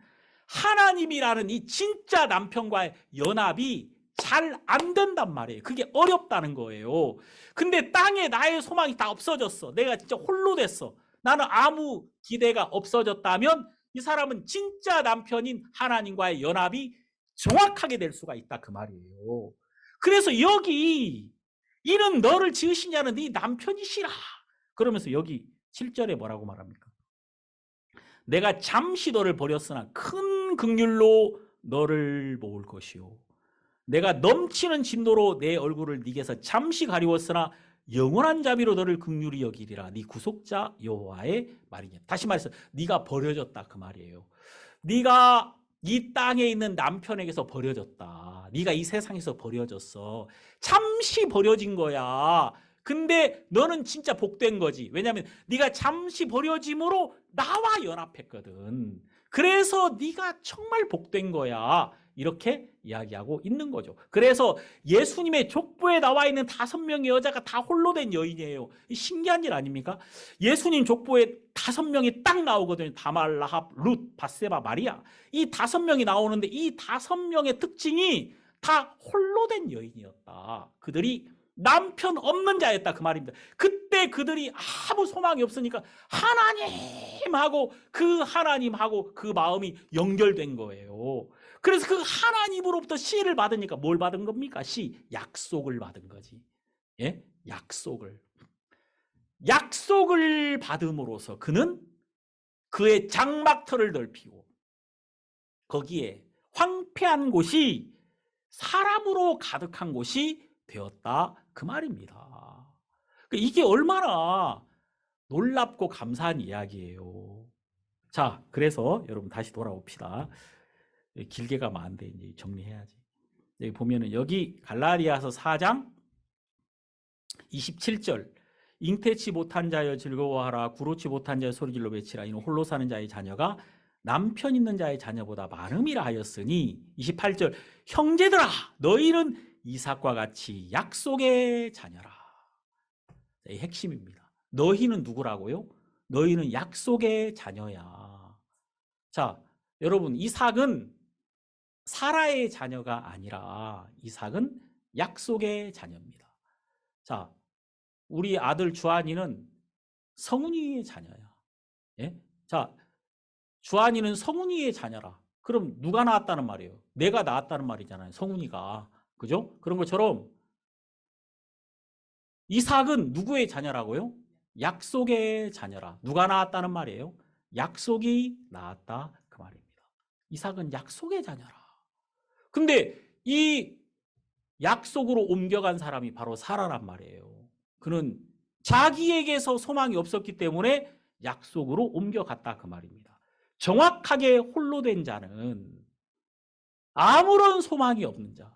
하나님이라는 이 진짜 남편과의 연합이 잘 안 된단 말이에요. 그게 어렵다는 거예요. 근데 땅에 나의 소망이 다 없어졌어. 내가 진짜 홀로 됐어. 나는 아무 기대가 없어졌다면 이 사람은 진짜 남편인 하나님과의 연합이 정확하게 될 수가 있다 그 말이에요. 그래서 여기 이는 너를 지으시냐는 네 남편이시라. 그러면서 여기 7절에 뭐라고 말합니까? 내가 잠시 너를 버렸으나 큰 긍휼로 너를 모을 것이요. 내가 넘치는 진노로 내 얼굴을 네게서 잠시 가리웠으나 영원한 자비로 너를 긍휼히 여기리라. 네 구속자 여호와의 말이냐. 다시 말해서 네가 버려졌다 그 말이에요. 네가 이 땅에 있는 남편에게서 버려졌다. 네가 이 세상에서 버려졌어. 잠시 버려진 거야. 근데 너는 진짜 복된 거지. 왜냐하면 네가 잠시 버려짐으로 나와 연합했거든. 그래서 네가 정말 복된 거야. 이렇게 이야기하고 있는 거죠. 그래서 예수님의 족보에 나와 있는 5명의 여자가 다 홀로 된 여인이에요. 신기한 일 아닙니까? 예수님 족보에 5명이 딱 나오거든요. 다말, 라합, 룻, 바세바, 마리아. 이 5명이 나오는데 이 5명의 특징이 다 홀로 된 여인이었다. 그들이 남편 없는 자였다 그 말입니다. 그때 그들이 아무 소망이 없으니까 하나님하고 그 마음이 연결된 거예요. 그래서 그 하나님으로부터 씨를 받으니까 뭘 받은 겁니까? 씨, 약속을 받은 거지. 예? 약속을 받음으로써 그는 그의 장막터를 넓히고 거기에 황폐한 곳이 사람으로 가득한 곳이 되었다 그 말입니다. 이게 얼마나 놀랍고 감사한 이야기예요. 자, 그래서 여러분 다시 돌아옵시다. 길게 가면 안 돼. 이제 정리해야지. 여기 보면은 여기 갈라디아서 4장 27절 잉태치 못한 자여 즐거워하라 구로치 못한 자여 소리질러 외치라 이는 홀로 사는 자의 자녀가 남편 있는 자의 자녀보다 많음이라 하였으니 28절 형제들아 너희는 이삭과 같이 약속의 자녀라. 이 핵심입니다. 너희는 누구라고요? 너희는 약속의 자녀야. 자, 여러분 이삭은 사라의 자녀가 아니라 이삭은 약속의 자녀입니다. 자, 우리 아들 주한이는 성훈이의 자녀야. 예? 자, 주한이는 성훈이의 자녀라. 그럼 누가 낳았다는 말이에요? 내가 낳았다는 말이잖아요. 성훈이가. 그죠? 그런 것처럼 이삭은 누구의 자녀라고요? 약속의 자녀라. 누가 낳았다는 말이에요? 약속이 낳았다 그 말입니다. 이삭은 약속의 자녀라. 근데 이 약속으로 옮겨간 사람이 바로 사라란 말이에요. 그는 자기에게서 소망이 없었기 때문에 약속으로 옮겨갔다 그 말입니다. 정확하게 홀로 된 자는 아무런 소망이 없는 자.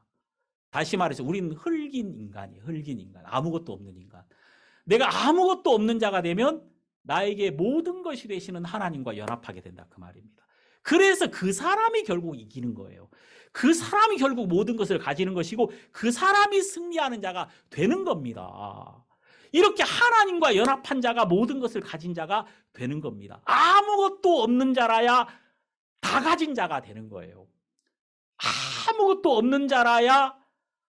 다시 말해서 우리는 흙인 인간이에요. 흙인 인간. 아무것도 없는 인간. 내가 아무것도 없는 자가 되면 나에게 모든 것이 되시는 하나님과 연합하게 된다 그 말입니다. 그래서 그 사람이 결국 이기는 거예요. 그 사람이 결국 모든 것을 가지는 것이고 그 사람이 승리하는 자가 되는 겁니다. 이렇게 하나님과 연합한 자가 모든 것을 가진 자가 되는 겁니다. 아무것도 없는 자라야 다 가진 자가 되는 거예요. 아무것도 없는 자라야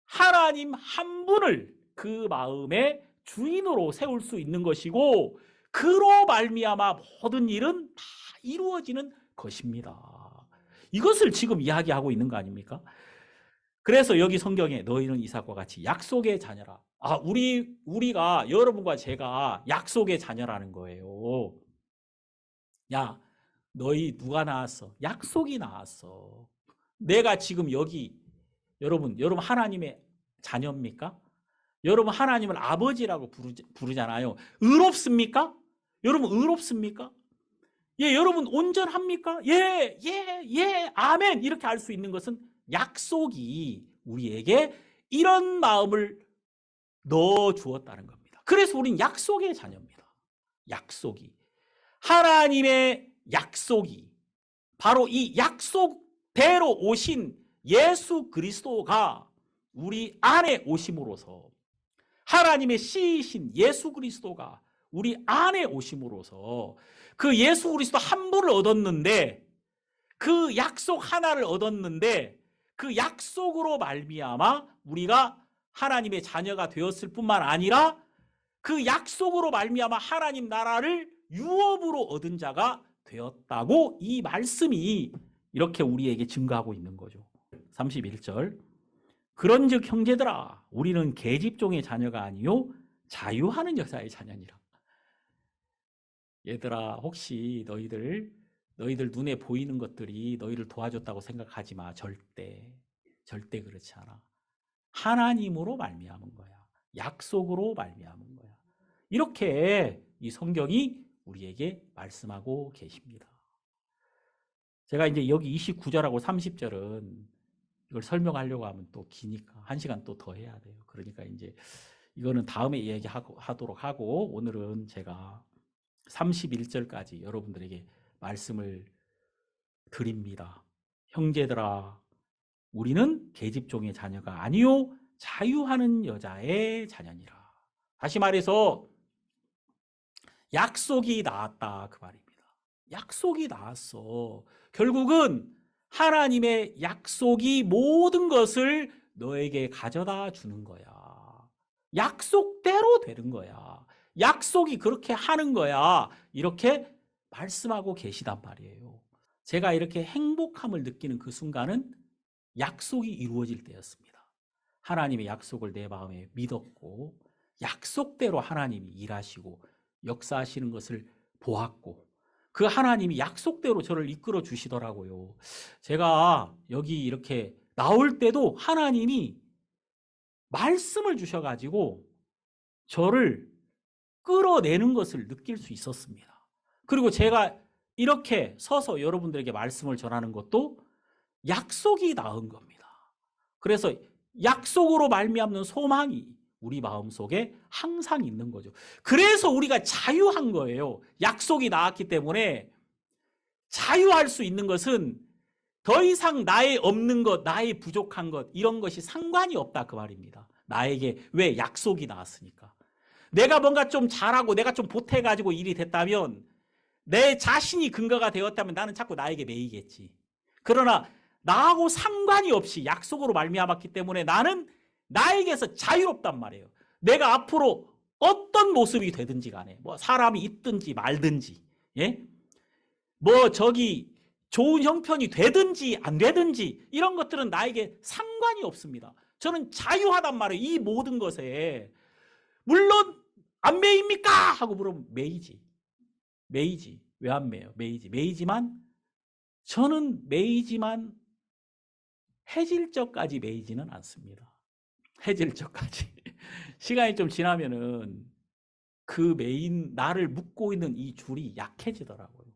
하나님 한 분을 그 마음의 주인으로 세울 수 있는 것이고 그로 말미암아 모든 일은 다 이루어지는 것입니다. 이것을 지금 이야기하고 있는 거 아닙니까? 그래서 여기 성경에 너희는 이삭과 같이 약속의 자녀라. 우리가 여러분과 제가 약속의 자녀라는 거예요. 야, 너희 누가 낳았어? 약속이 낳았어. 내가 지금 여기 여러분 하나님의 자녀입니까? 여러분 하나님을 아버지라고 부르잖아요. 의롭습니까? 여러분 의롭습니까? 예, 여러분 온전합니까? 예, 예, 예, 아멘 이렇게 할 수 있는 것은 약속이 우리에게 이런 마음을 넣어 주었다는 겁니다. 그래서 우린 약속의 자녀입니다. 약속이. 하나님의 약속이 바로 이 약속대로 오신 예수 그리스도가 우리 안에 오심으로써 하나님의 씨이신 예수 그리스도가 우리 안에 오심으로써 그 예수 그리스도 한 분을 얻었는데 그 약속 하나를 얻었는데 그 약속으로 말미암아 우리가 하나님의 자녀가 되었을 뿐만 아니라 그 약속으로 말미암아 하나님 나라를 유업으로 얻은 자가 되었다고 이 말씀이 이렇게 우리에게 증거하고 있는 거죠. 31절 그런즉 형제들아 우리는 계집종의 자녀가 아니요 자유하는 여자의 자녀니라. 얘들아 혹시 너희들 눈에 보이는 것들이 너희를 도와줬다고 생각하지 마. 절대 그렇지 않아. 하나님으로 말미암은 거야. 약속으로 말미암은 거야. 이렇게 이 성경이 우리에게 말씀하고 계십니다. 제가 이제 여기 29절하고 30절은 이걸 설명하려고 하면 또 기니까 1시간 또 더 해야 돼요. 그러니까 이제 이거는 다음에 얘기하도록 하고 오늘은 제가 31절까지 여러분들에게 말씀을 드립니다. 형제들아 우리는 계집종의 자녀가 아니요 자유하는 여자의 자녀니라. 다시 말해서 약속이 나왔다 그 말입니다. 약속이 나왔어. 결국은 하나님의 약속이 모든 것을 너에게 가져다 주는 거야. 약속대로 되는 거야. 약속이 그렇게 하는 거야. 이렇게 말씀하고 계시단 말이에요. 제가 이렇게 행복함을 느끼는 그 순간은 약속이 이루어질 때였습니다. 하나님의 약속을 내 마음에 믿었고 약속대로 하나님이 일하시고 역사하시는 것을 보았고 그 하나님이 약속대로 저를 이끌어 주시더라고요. 제가 여기 이렇게 나올 때도 하나님이 말씀을 주셔가지고 저를 끌어내는 것을 느낄 수 있었습니다. 그리고 제가 이렇게 서서 여러분들에게 말씀을 전하는 것도 약속이 나은 겁니다. 그래서 약속으로 말미암는 소망이 우리 마음속에 항상 있는 거죠. 그래서 우리가 자유한 거예요. 약속이 나왔기 때문에 자유할 수 있는 것은 더 이상 나의 없는 것, 나의 부족한 것 이런 것이 상관이 없다 그 말입니다. 나에게 왜 약속이 나왔으니까. 내가 뭔가 좀 잘하고 내가 좀 보태가지고 일이 됐다면 내 자신이 근거가 되었다면 나는 자꾸 나에게 매이겠지. 그러나 나하고 상관이 없이 약속으로 말미암았기 때문에 나는 나에게서 자유롭단 말이에요. 내가 앞으로 어떤 모습이 되든지 간에 뭐 사람이 있든지 말든지 예? 뭐 저기 좋은 형편이 되든지 안 되든지 이런 것들은 나에게 상관이 없습니다. 저는 자유하단 말이에요. 이 모든 것에. 물론 안 매입니까? 하고 물으면 매이지. 왜 안 매요? 매이지만 저는 매이지만 해질 적까지 매이지는 않습니다. 해질 적까지. 시간이 좀 지나면은 그 매인 나를 묶고 있는 이 줄이 약해지더라고요.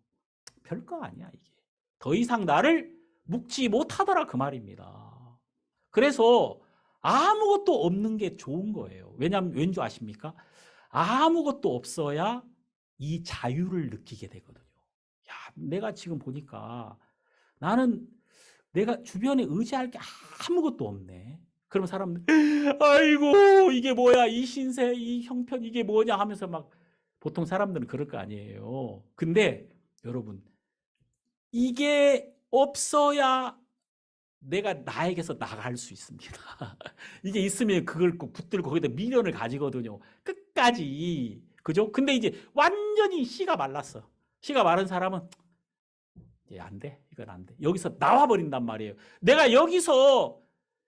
별거 아니야 이게. 더 이상 나를 묶지 못하더라 그 말입니다. 그래서 아무것도 없는 게 좋은 거예요. 왜냐하면 왠지 아십니까? 아무것도 없어야 이 자유를 느끼게 되거든요. 야, 내가 지금 보니까 나는 내가 주변에 의지할 게 아무것도 없네. 그러면 사람들 아이고 이게 뭐야 이 신세 이 형편 이게 뭐냐 하면서 막 보통 사람들은 그럴 거 아니에요. 근데 여러분 이게 없어야 내가 나에게서 나갈 수 있습니다. 이게 있으면 그걸 꼭 붙들고 거기다 미련을 가지거든요. 끝까지. 그죠? 근데 이제 완전히 씨가 말랐어. 씨가 마른 사람은 안 돼. 이건 안 돼. 여기서 나와버린단 말이에요. 내가 여기서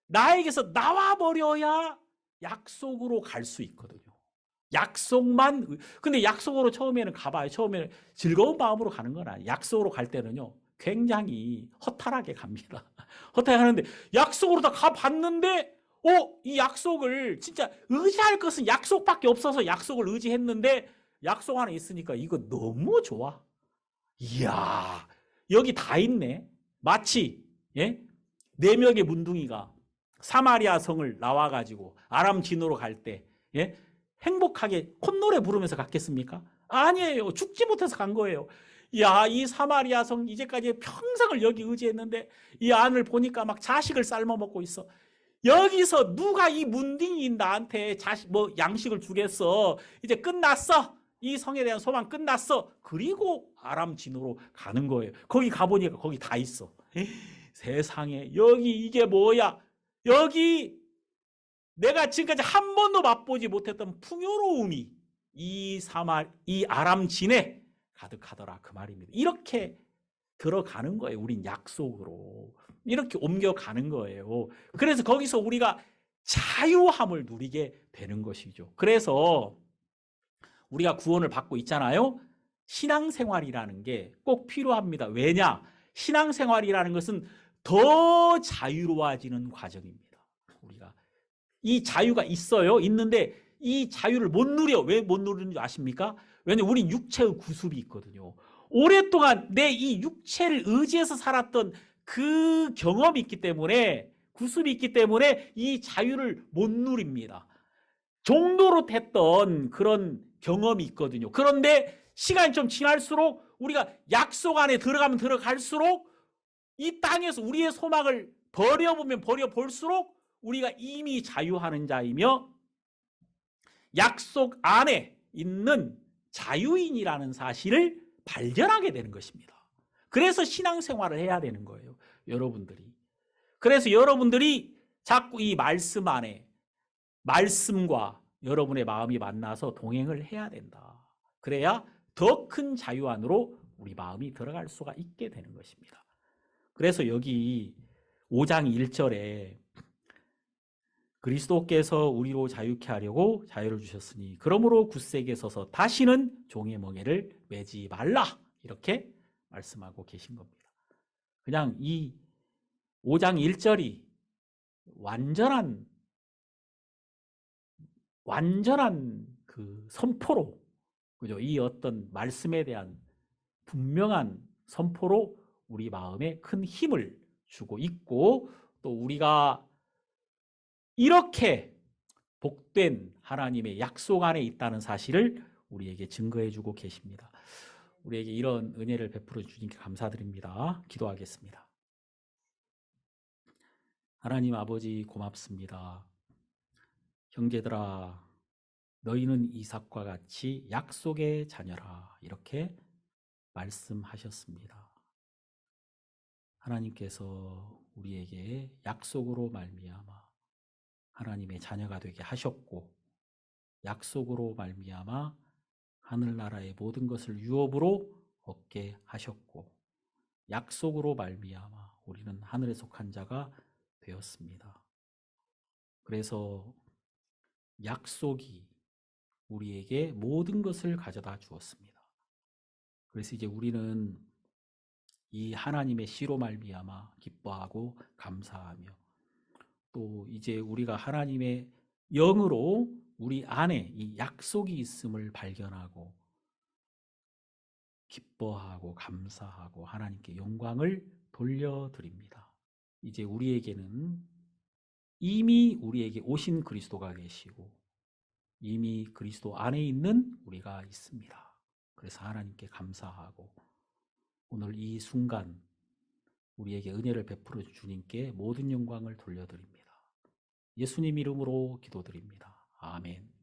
나에게서 나와버려야 약속으로 갈 수 있거든요. 약속만. 근데 약속으로 처음에는 가봐요. 처음에는 즐거운 마음으로 가는 건 아니에요. 약속으로 갈 때는요. 굉장히 허탈하게 갑니다. 허탈하게 하는데 약속으로 다 가봤는데 이 약속을 진짜 의지할 것은 약속밖에 없어서 약속을 의지했는데 약속 하나 있으니까 이거 너무 좋아. 이야 여기 다 있네. 마치 예? 4명의 문둥이가 사마리아 성을 나와가지고 아람 진으로 갈 때 예? 행복하게 콧노래 부르면서 갔겠습니까? 아니에요. 죽지 못해서 간 거예요. 야, 이 사마리아 성 이제까지 평생을 여기 의지했는데 이 안을 보니까 막 자식을 삶아 먹고 있어. 여기서 누가 이 문딩인 나한테 자식 뭐 양식을 주겠어. 이제 끝났어. 이 성에 대한 소망 끝났어. 그리고 아람 진으로 가는 거예요. 거기 가보니까 거기 다 있어. 세상에 여기 이게 뭐야? 여기 내가 지금까지 한 번도 맛보지 못했던 풍요로움이 이 아람 진에 가득하더라 그 말입니다. 이렇게 들어가는 거예요. 우린 약속으로. 이렇게 옮겨가는 거예요. 그래서 거기서 우리가 자유함을 누리게 되는 것이죠. 그래서 우리가 구원을 받고 있잖아요. 신앙생활이라는 게 꼭 필요합니다. 왜냐? 신앙생활이라는 것은 더 자유로워지는 과정입니다. 우리가 이 자유가 있어요. 있는데 이 자유를 못 누려. 왜 못 누리는 줄 아십니까? 왜냐하면 우린 육체의 구습이 있거든요. 오랫동안 내 이 육체를 의지해서 살았던 그 경험이 있기 때문에 구습이 있기 때문에 이 자유를 못 누립니다. 종로로 됐던 그런 경험이 있거든요. 그런데 시간이 좀 지날수록 우리가 약속 안에 들어가면 들어갈수록 이 땅에서 우리의 소망을 버려보면 버려볼수록 우리가 이미 자유하는 자이며 약속 안에 있는 자유인이라는 사실을 발견하게 되는 것입니다. 그래서 신앙생활을 해야 되는 거예요. 여러분들이. 그래서 여러분들이 자꾸 이 말씀 안에 말씀과 여러분의 마음이 만나서 동행을 해야 된다. 그래야 더 큰 자유 안으로 우리 마음이 들어갈 수가 있게 되는 것입니다. 그래서 여기 5장 1절에 그리스도께서 우리로 자유케 하려고 자유를 주셨으니 그러므로 굳세게 서서 다시는 종의 멍에를 매지 말라. 이렇게 말씀하고 계신 겁니다. 그냥 이 5장 1절이 완전한 그 선포로, 그죠? 이 어떤 말씀에 대한 분명한 선포로 우리 마음에 큰 힘을 주고 있고, 또 우리가 이렇게 복된 하나님의 약속 안에 있다는 사실을 우리에게 증거해 주고 계십니다. 우리에게 이런 은혜를 베풀어 주님께 감사드립니다. 기도하겠습니다. 하나님 아버지 고맙습니다. 형제들아, 너희는 이삭과 같이 약속의 자녀라. 이렇게 말씀하셨습니다. 하나님께서 우리에게 약속으로 말미암아 하나님의 자녀가 되게 하셨고, 약속으로 말미암아 하늘나라의 모든 것을 유업으로 얻게 하셨고, 약속으로 말미암아 우리는 하늘에 속한 자가 되었습니다. 그래서 약속이 우리에게 모든 것을 가져다 주었습니다. 그래서 이제 우리는 이 하나님의 씨로 말미암아 기뻐하고 감사하며, 또 이제 우리가 하나님의 영으로 우리 안에 이 약속이 있음을 발견하고 기뻐하고 감사하고 하나님께 영광을 돌려드립니다. 이제 우리에게는 이미 우리에게 오신 그리스도가 계시고 이미 그리스도 안에 있는 우리가 있습니다. 그래서 하나님께 감사하고 오늘 이 순간 우리에게 은혜를 베풀어 주님께 모든 영광을 돌려드립니다. 예수님 이름으로 기도드립니다. 아멘.